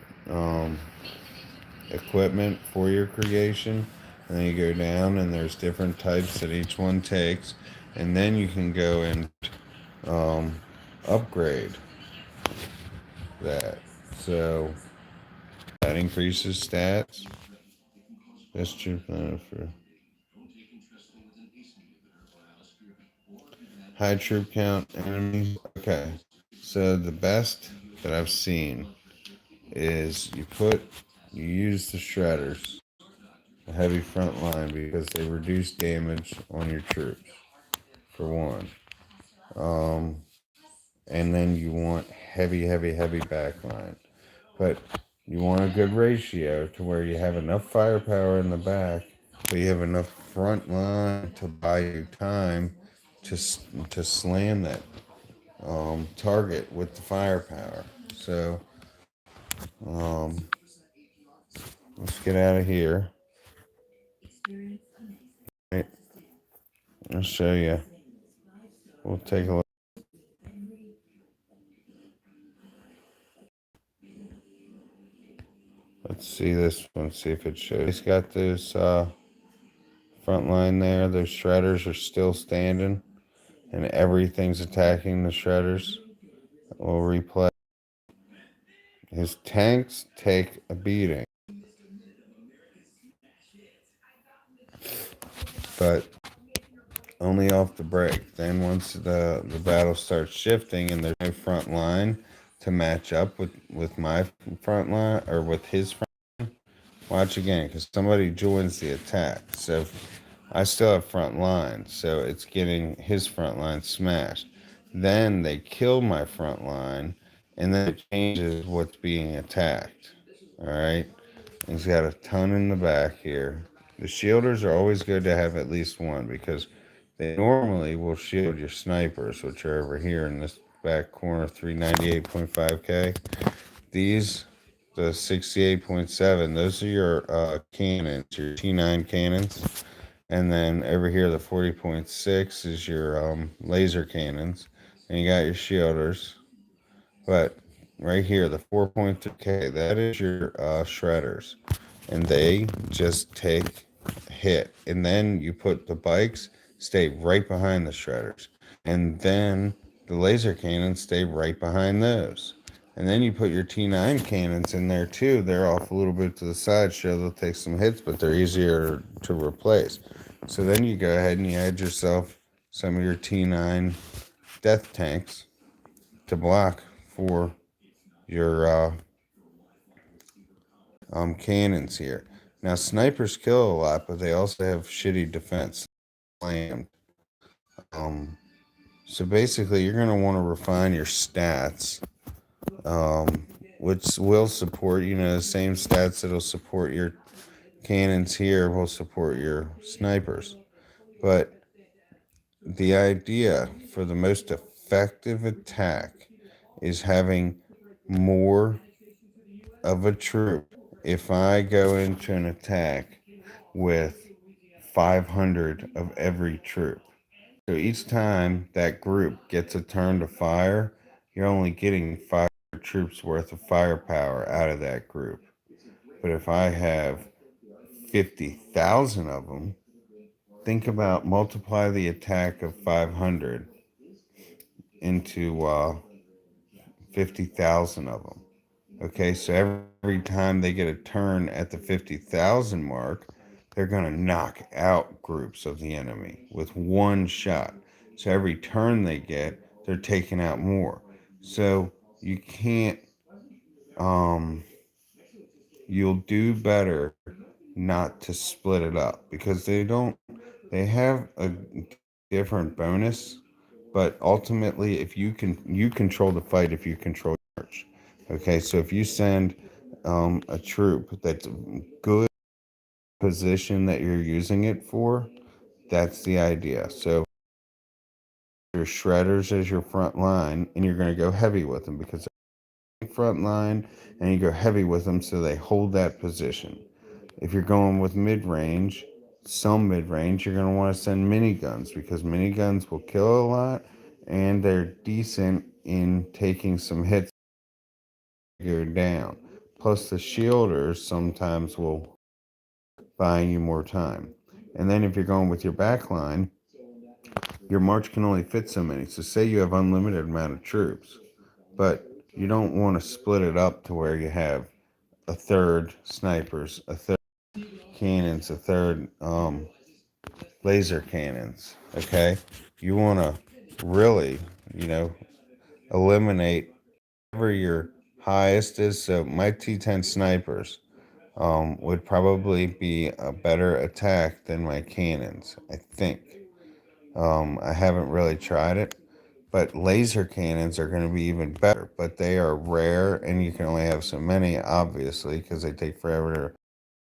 equipment for your creation, and then you go down and there's different types that each one takes, and then you can go and upgrade that. So that increases stats. Best troop for high troop count enemies. Okay, so the best that I've seen is you use the shredders, a heavy front line, because they reduce damage on your troops for one. And then you want heavy backline. But you want a good ratio to where you have enough firepower in the back, but you have enough front line to buy you time to slam that target with the firepower. So let's get out of here. Right, I'll show you. We'll take a look. Let's see this one, see if it shows. It's got those front line there. Those shredders are still standing, and everything's attacking the shredders. We'll replay. His tanks take a beating, but only off the break. Then once the battle starts shifting and there's no front line to match up with my front line or with his front, watch again because somebody joins the attack. So I still have front line, so it's getting his front line smashed. Then they kill my front line, and then it changes what's being attacked. All right, he's got a ton in the back here. The shielders are always good to have at least one because they normally will shield your snipers, which are over here in this back corner, 398.5K. These, the 68.7, those are your cannons, your T9 cannons. And then over here, the 40.6 is your laser cannons. And you got your shielders. But right here, the 4.2K, that is your shredders. And they just take hit. And then you put the bikes, stay right behind the shredders. And then the laser cannons stay right behind those. And then you put your T9 cannons in there too. They're off a little bit to the side, sure they'll take some hits, but they're easier to replace. So then you go ahead and you add yourself some of your T9 death tanks to block for your cannons here. Now snipers kill a lot, but they also have shitty defense. Slammed. Um, so basically, you're gonna want to refine your stats, which will support the same stats that'll support your cannons here will support your snipers. But the idea for the most effective attack is having more of a troop. If I go into an attack with 500 of every troop, so each time that group gets a turn to fire, you're only getting 5 troops worth of firepower out of that group. But if I have 50,000 of them, think about multiply the attack of 500 into 50,000 of them. Okay, so every time they get a turn at the 50,000 mark, they're going to knock out groups of the enemy with one shot. So every turn they get, they're taking out more. So you can't, um, you'll do better not to split it up because they have a different bonus, but ultimately, if you control the fight if you control your march. Okay, so if you send a troop that's good position that you're using it for, that's the idea. So your shredders as your front line, and you're going to go heavy with them because they're front line, and you go heavy with them so they hold that position. If you're going with mid-range, some mid-range, you're going to want to send miniguns because miniguns will kill a lot and they're decent in taking some hits go down. Plus the shielders sometimes will buy you more time. And then if you're going with your back line, your march can only fit so many. So say you have unlimited amount of troops, but you don't want to split it up to where you have a third snipers, a third cannons, a third laser cannons. Okay, you want to really, eliminate whatever your highest is. So my T10 snipers would probably be a better attack than my cannons. I think. I haven't really tried it, but laser cannons are going to be even better. But they are rare, and you can only have so many, obviously, because they take forever to.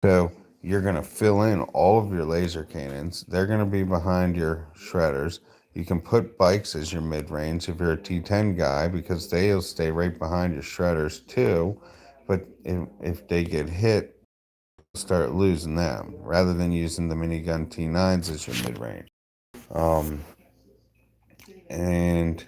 So you're going to fill in all of your laser cannons. They're going to be behind your shredders. You can put bikes as your mid-range if you're a T10 guy because they'll stay right behind your shredders too. But if they get hit, start losing them rather than using the minigun T9s as your mid-range. Um, and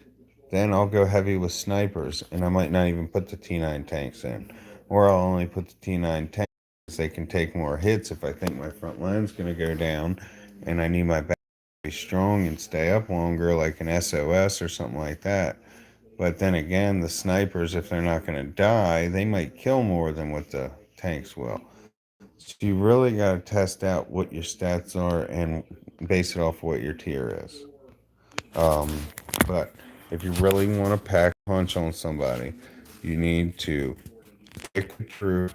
then I'll go heavy with snipers, and I might not even put the T9 tanks in, or I'll only put the T9 tanks they can take more hits if I think my front line's going to go down and I need my back to be strong and stay up longer, like an SOS or something like that. But then again, the snipers, if they're not going to die, they might kill more than what the tanks will. So you really got to test out what your stats are and base it off what your tier is. Um, but if you really want to pack a punch on somebody, you need to pick the troop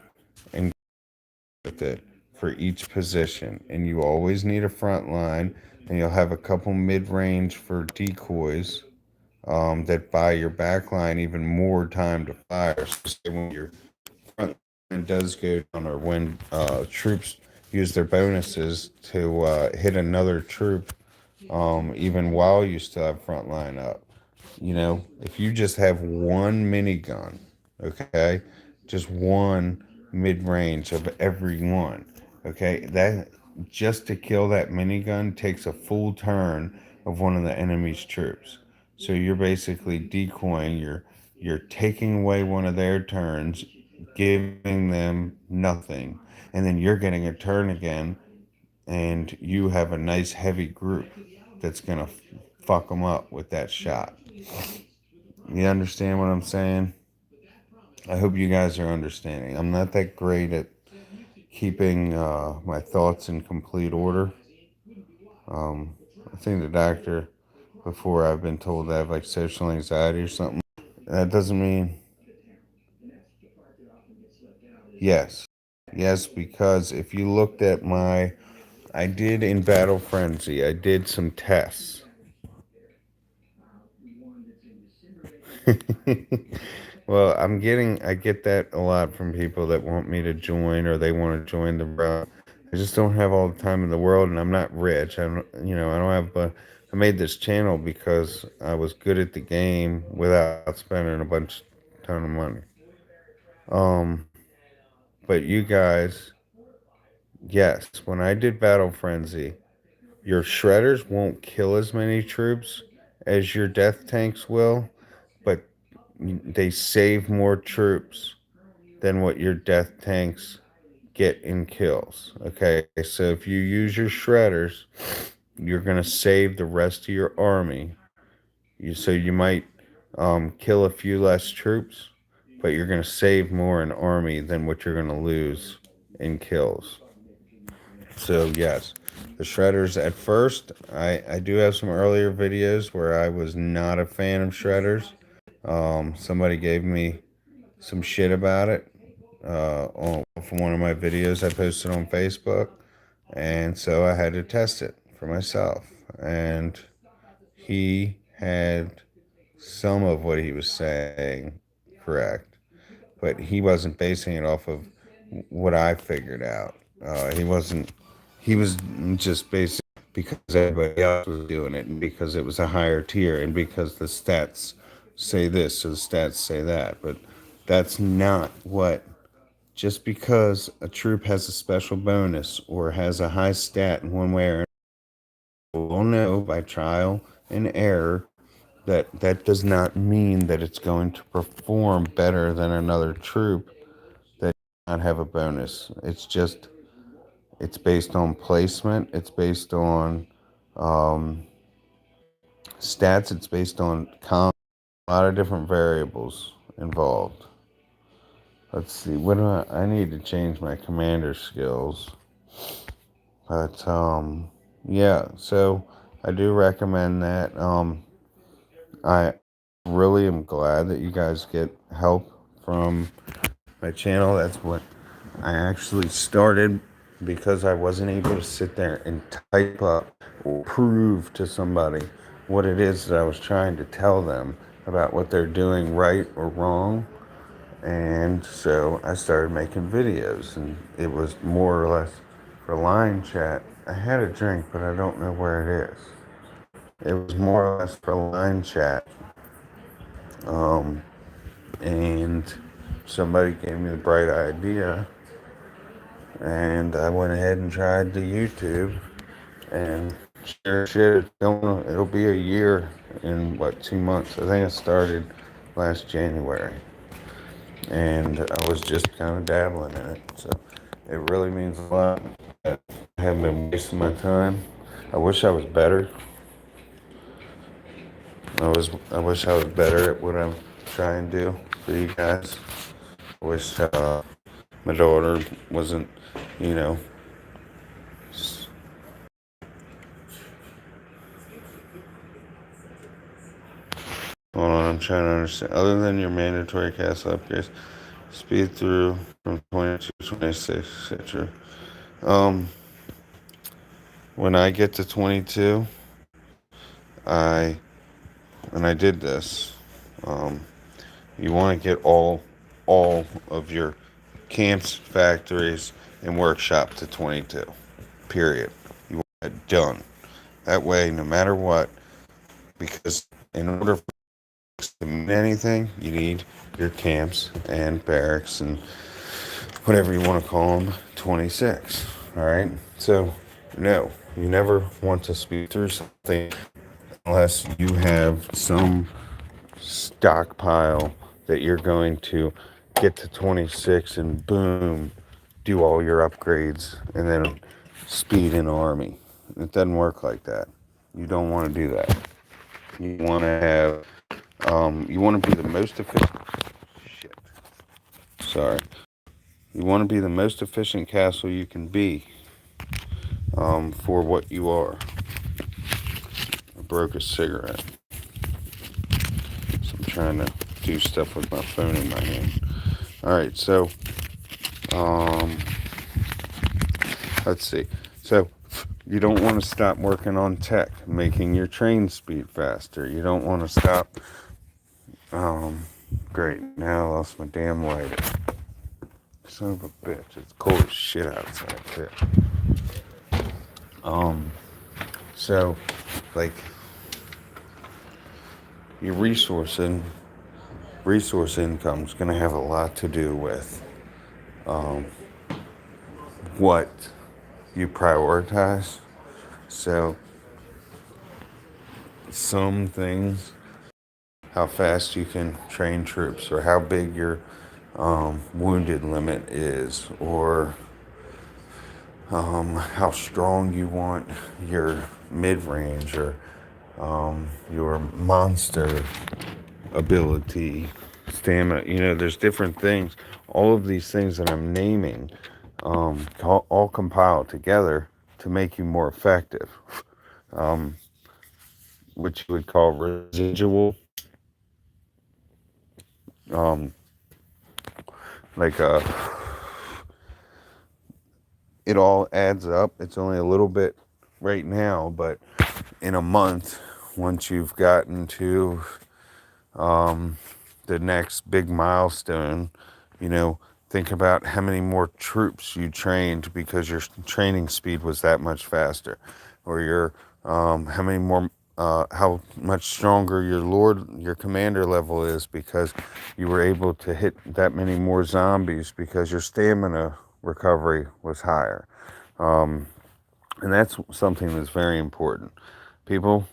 and with it for each position. And you always need a front line, and you'll have a couple mid range for decoys that buy your back line even more time to fire. So say when your front line does go down, or when troops use their bonuses to hit another troop, even while you still have front line up. You know, if you just have one minigun, okay, just one mid range of every one, okay, that just to kill that minigun takes a full turn of one of the enemy's troops. So you're basically decoying, you're taking away one of their turns, giving them nothing, and then you're getting a turn again, and you have a nice heavy group that's gonna fuck them up with that shot. You understand what I'm saying? I hope you guys are understanding. I'm not that great at keeping my thoughts in complete order. I think the doctor, before I've been told I have like social anxiety or something. That doesn't mean yes. Yes, because if you looked at I did in Battle Frenzy, I did some tests. Well, I get that a lot from people that want me to join or they want to join the bro. I just don't have all the time in the world, and I'm not rich. I don't, I don't have. I made this channel because I was good at the game without spending ton of money. Um, but you guys, yes, when I did Battle Frenzy, your shredders won't kill as many troops as your death tanks will, but they save more troops than what your death tanks get in kills. Okay, so if you use your shredders, you're gonna save the rest of your army. So you might kill a few less troops, but you're gonna save more in army than what you're gonna lose in kills. So yes, the shredders at first, I do have some earlier videos where I was not a fan of shredders. Somebody gave me some shit about it from one of my videos I posted on Facebook, and so I had to test it for myself. And he had some of what he was saying correct, but he wasn't basing it off of what I figured out. He wasn't. He was just basing because everybody else was doing it, and because it was a higher tier, and because the stats say this, so the stats say that. But that's not what. Just because a troop has a special bonus or has a high stat in one way or another, we'll know by trial and error that that does not mean that it's going to perform better than another troop that does not have a bonus. It's based on placement, it's based on um, stats, it's based on a lot of different variables involved. Let's see, what do I need to change my commander skills. But yeah, so I do recommend that. I really am glad that you guys get help from my channel. That's what I actually started because I wasn't able to sit there and type up or prove to somebody what it is that I was trying to tell them about what they're doing right or wrong. And so I started making videos, and it was more or less for line chat. I had a drink, but I don't know where it is. It was more or less for line chat. Um, and somebody gave me the bright idea, and I went ahead and tried the YouTube, and sure shit, it'll be a year in what, 2 months. I think I started last January, and I was just kind of dabbling in it. So It really means a lot. I haven't been wasting my time. I wish I was better. I wish I was better at what I'm trying to do for you guys. I wish my daughter wasn't, you know, hold on, I'm trying to understand. Other than your mandatory castle upgrades, speed through from 22 to 26, etc. Um, when I get to 22, I and I did this. Um, you want to get all of your camps, factories, and workshop to 22. Period. You want it done. That way, no matter what, because in order to mean anything, you need your camps and barracks and whatever you want to call them, 26. All right? So, no, you never want to speed through something unless you have some stockpile that you're going to get to 26 and boom, do all your upgrades and then speed an army. It doesn't work like that. You don't want to do that. You want to have, you want to be the most efficient. Shit. Sorry. You want to be the most efficient castle you can be for what you are. I broke a cigarette. So I'm trying to do stuff with my phone in my hand. All right, so um, let's see. So you don't want to stop working on tech, making your train speed faster. You don't want to stop. Great. Now I lost my damn lighter. Son of a bitch. It's cold as shit outside too. Um. So, like, your resource income is going to have a lot to do with um, what you prioritize. So, some things, how fast you can train troops, or how big your wounded limit is, or how strong you want your mid range, or your monster ability, stamina. There's different things. All of these things that I'm naming all compile together to make you more effective, which you would call residual. Um, like it all adds up. It's only a little bit right now, but in a month, once you've gotten to the next big milestone, you know, think about how many more troops you trained because your training speed was that much faster, or how much stronger your commander level is because you were able to hit that many more zombies because your stamina recovery was higher. And that's something that's very important. People,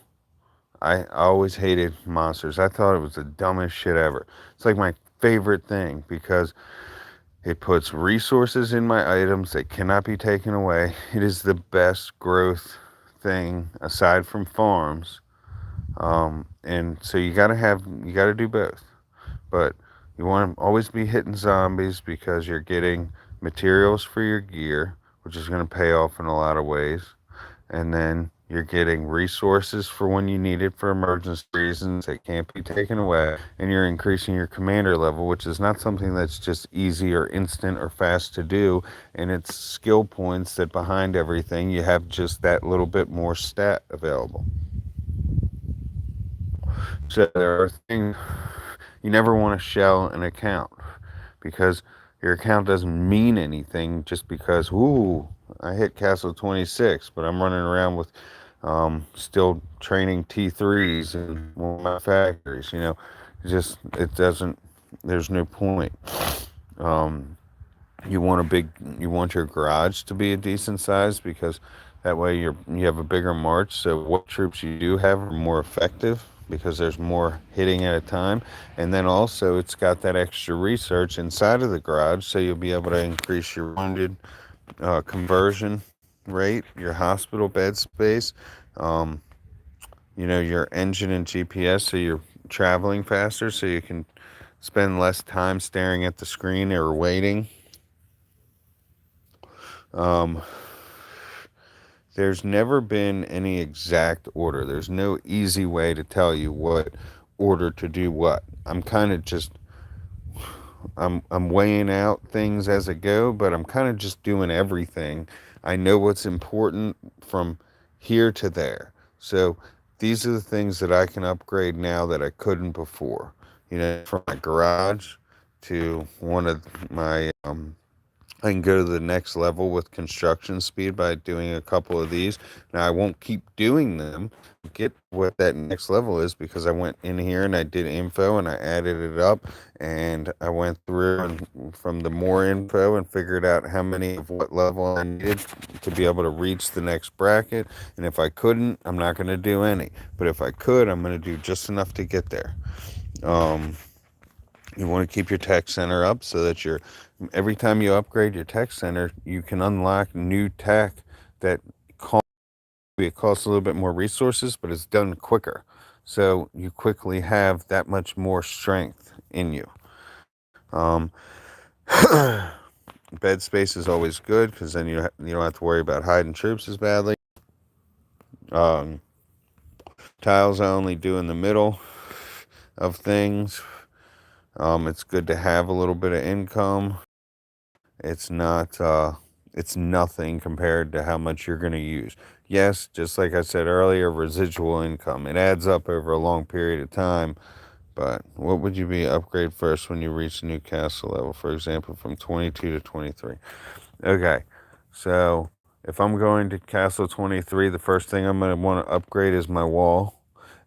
I always hated monsters. I thought it was the dumbest shit ever. It's like my favorite thing because it puts resources in my items that cannot be taken away. It is the best growth thing aside from farms. And so you gotta do both. But you want to always be hitting zombies because you're getting materials for your gear, which is going to pay off in a lot of ways. And then you're getting resources for when you need it for emergency reasons that can't be taken away. And you're increasing your commander level, which is not something that's just easy or instant or fast to do. And it's skill points that behind everything, you have just that little bit more stat available. So there are things you never want to shell an account because your account doesn't mean anything just because, ooh, I hit Castle 26, but I'm running around with still training T3s in one of my factories. It doesn't, there's no point. Um, you want your garage to be a decent size because that way you have a bigger march. So what troops you do have are more effective because there's more hitting at a time. And then also it's got that extra research inside of the garage, so you'll be able to increase your wounded conversion rate, your hospital bed space, um, your engine and GPS, so you're traveling faster, so you can spend less time staring at the screen or waiting. Um, there's never been any exact order. There's no easy way to tell you what order to do what. I'm weighing out things as I go, but I'm kind of just doing everything. I know what's important from here to there. So these are the things that I can upgrade now that I couldn't before. From my garage to one of my I can go to the next level with construction speed by doing a couple of these. Now, I won't keep doing them. Get what that next level is, because I went in here and I did info and I added it up, and I went through and from the more info and figured out how many of what level I needed to be able to reach the next bracket. And if I couldn't, I'm not going to do any. But if I could, I'm going to do just enough to get there. Um, you want to keep your tech center up so that every time you upgrade your tech center, you can unlock new tech that it costs a little bit more resources, but it's done quicker. So you quickly have that much more strength in you. Bed space is always good, because then you don't have to worry about hiding troops as badly. Um, Tiles I only do in the middle of things. It's good to have a little bit of income. It's not, it's nothing compared to how much you're going to use. Yes, just like I said earlier, residual income. It adds up over a long period of time. But what would you be upgrade first when you reach a new castle level, for example, from 22 to 23? Okay, so if I'm going to castle 23, the first thing I'm going to want to upgrade is my wall,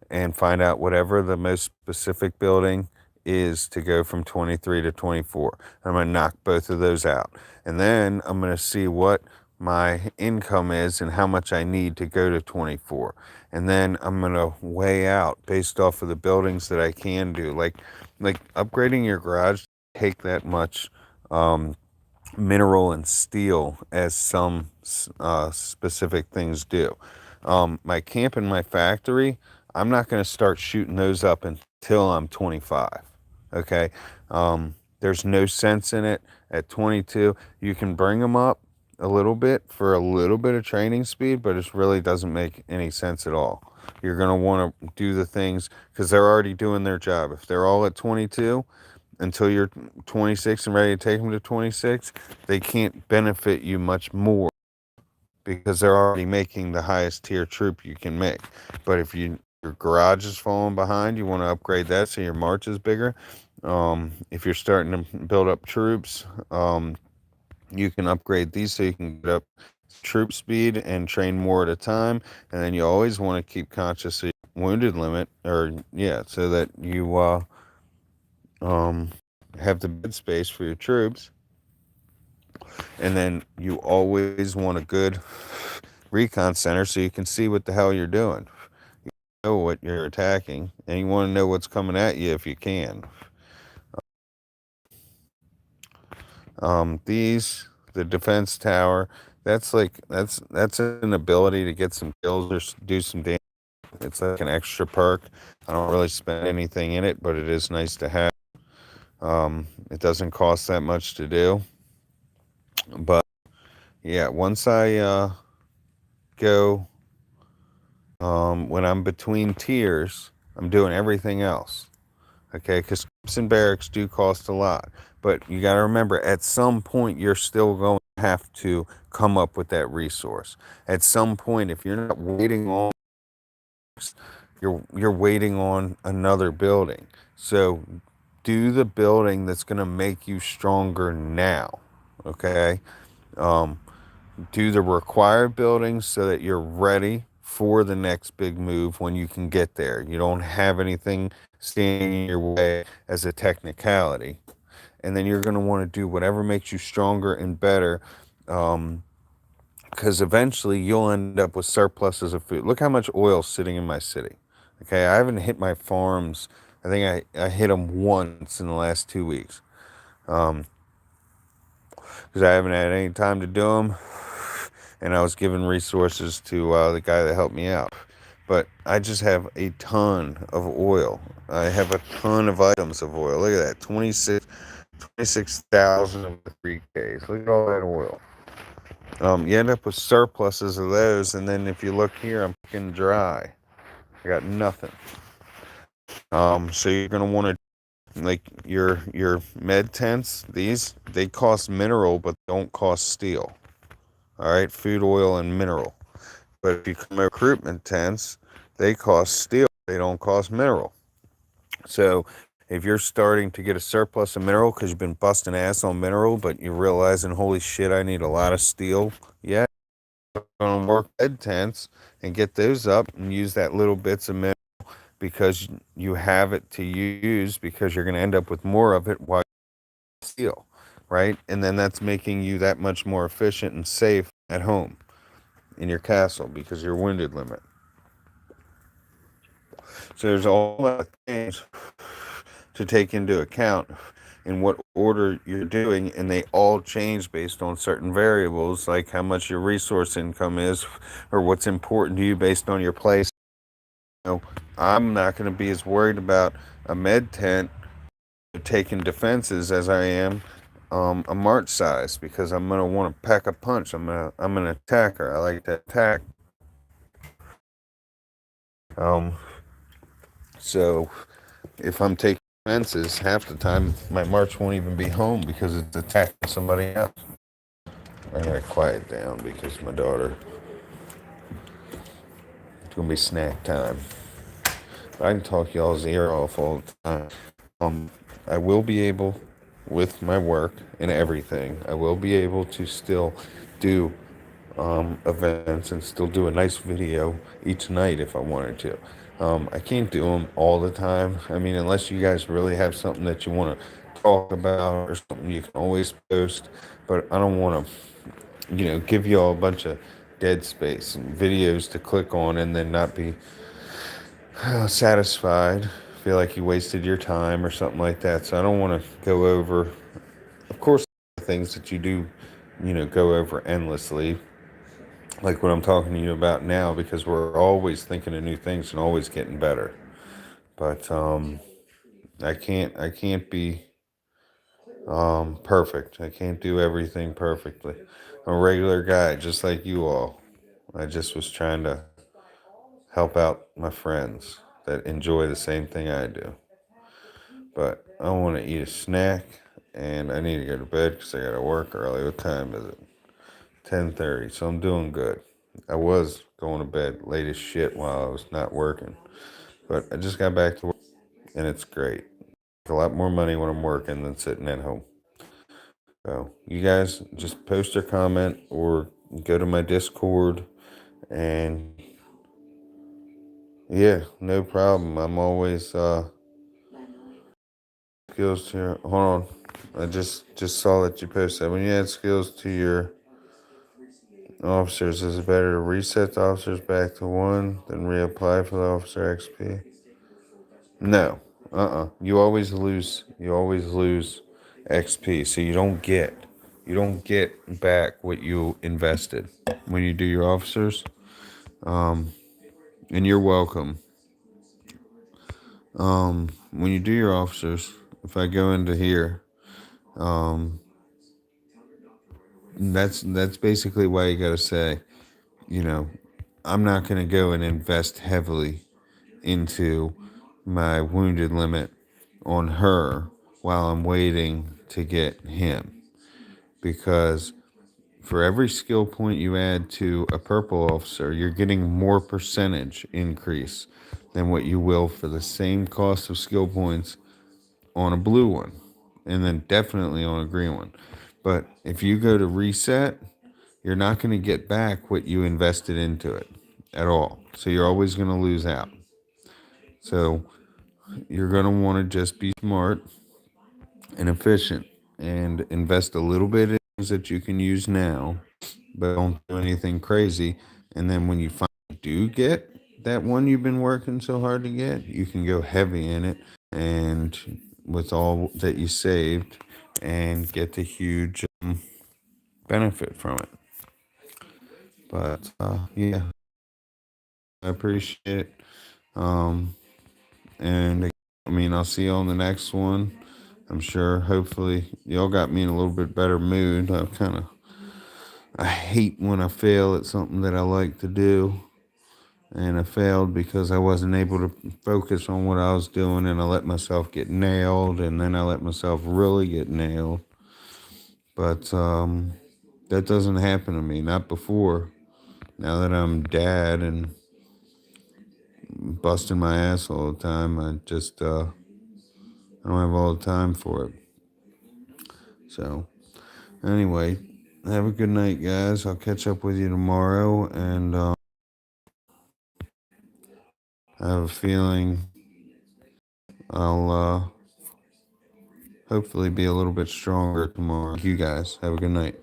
and find out whatever the most specific building is to go from 23 to 24. I'm going to knock both of those out. And then I'm going to see what my income is and how much I need to go to 24. And then I'm going to weigh out based off of the buildings that I can do. Like upgrading your garage take that much mineral and steel as some specific things do. My camp and my factory, I'm not going to start shooting those up until I'm 25. Okay. There's no sense in it at 22. You can bring them up a little bit for a little bit of training speed, but it really doesn't make any sense at all. You're going to want to do the things because they're already doing their job. If they're all at 22, until you're 26 and ready to take them to 26, they can't benefit you much more because they're already making the highest tier troop you can make. But if your garage is falling behind, you want to upgrade that so your march is bigger. If you're starting to build up troops, you can upgrade these so you can get up troop speed and train more at a time. And then you always want to keep conscious of your wounded limit, so that you um, have the bed space for your troops. And then you always want a good recon center so you can see what the hell you're doing. You know what you're attacking, and you want to know what's coming at you if you can. The defense tower, that's an ability to get some kills or do some damage. It's like an extra perk. I don't really spend anything in it, but it is nice to have. It doesn't cost that much to do. But yeah, once I go, when I'm between tiers, I'm doing everything else. Okay, because camps and barracks do cost a lot. But you got to remember, at some point, you're still going to have to come up with that resource. At some point, if you're not waiting on, you're waiting on another building. So do the building that's going to make you stronger now. Okay. Um, do the required buildings so that you're ready for the next big move when you can get there. You don't have anything standing in your way as a technicality. And then you're going to want to do whatever makes you stronger and better, because eventually you'll end up with surpluses of food. Look how much oil is sitting in my city. Okay, I haven't hit my farms. I think I hit them once in the last 2 weeks. Um, because I haven't had any time to do them, and I was giving resources to the guy that helped me out. But I just have a ton of oil. I have a ton of items of oil. Look at that, 26,000 of the 3Ks. Look at all that oil. You end up with surpluses of those, and then if you look here, I'm fucking dry. I got nothing. So you're gonna want to like your med tents. These they cost mineral, but don't cost steel. All right, food, oil, and mineral. But if you come to recruitment tents, they cost steel. They don't cost mineral. So if you're starting to get a surplus of mineral because you've been busting ass on mineral, but you're realizing, holy shit, I need a lot of steel. Yeah, going to work med tents and get those up and use that little bits of mineral because you have it to use because you're going to end up with more of it while you steel, right? And then that's making you that much more efficient and safe at home in your castle because your wounded limit. So there's all that things to take into account in what order you're doing, and they all change based on certain variables, like how much your resource income is, or what's important to you based on your place. You know, I'm not going to be as worried about a med tent taking defenses as I am a march size because I'm going to want to pack a punch. I'm an attacker. I like to attack. Um, so if I'm taking defenses, half the time my march won't even be home because it's attacking somebody else. I gotta quiet down because my daughter. It's gonna be snack time. I can talk y'all's ear off all the time. Um, I will be able, with my work and everything, I will be able to still do events and still do a nice video each night if I wanted to. I can't do them all the time. I mean, unless you guys really have something that you want to talk about or something you can always post. But I don't want to, give y'all a bunch of dead space and videos to click on and then not be satisfied. Feel like you wasted your time or something like that. So I don't want to go over, of course, things that you do, go over endlessly like what I'm talking to you about now because we're always thinking of new things and always getting better. But I can't be perfect. I can't do everything perfectly. I'm a regular guy just like you all. I just was trying to help out my friends that enjoy the same thing I do. But I want to eat a snack and I need to go to bed because I got to work early. What time is it? 10:30. So I'm doing good. I was going to bed late as shit while I was not working. But I just got back to work and it's great. A lot more money when I'm working than sitting at home. So you guys just post your comment or go to my Discord and yeah, no problem. I'm always skills to your hold on. I just saw that you posted that. When you add skills to your officers, is it better to reset the officers back to 1 than reapply for the officer XP? No. You always lose XP. So you don't get back what you invested when you do your officers. And you're welcome. When you do your officers, if I go into here, that's basically why you gotta say, you know, I'm not gonna go and invest heavily into my wounded limit on her while I'm waiting to get him. Because for every skill point you add to a purple officer, you're getting more percentage increase than what you will for the same cost of skill points on a blue one. And then definitely on a green one. But if you go to reset, you're not going to get back what you invested into it at all. So you're always going to lose out. So you're going to want to just be smart and efficient and invest a little bit in things that you can use now, but don't do anything crazy. And then when you finally do get that one you've been working so hard to get, you can go heavy in it and with all that you saved and get the huge benefit from it. But yeah, I appreciate it. And I mean, I'll see you on the next one. I'm sure. Hopefully, y'all got me in a little bit better mood. I hate when I fail at something that I like to do, and I failed because I wasn't able to focus on what I was doing, and I let myself get nailed, and then I let myself really get nailed. But that doesn't happen to me. Not before. Now that I'm dad and busting my ass all the time, I just I don't have all the time for it. So anyway, have a good night, guys. I'll catch up with you tomorrow, and I have a feeling I'll hopefully be a little bit stronger tomorrow. You guys have a good night.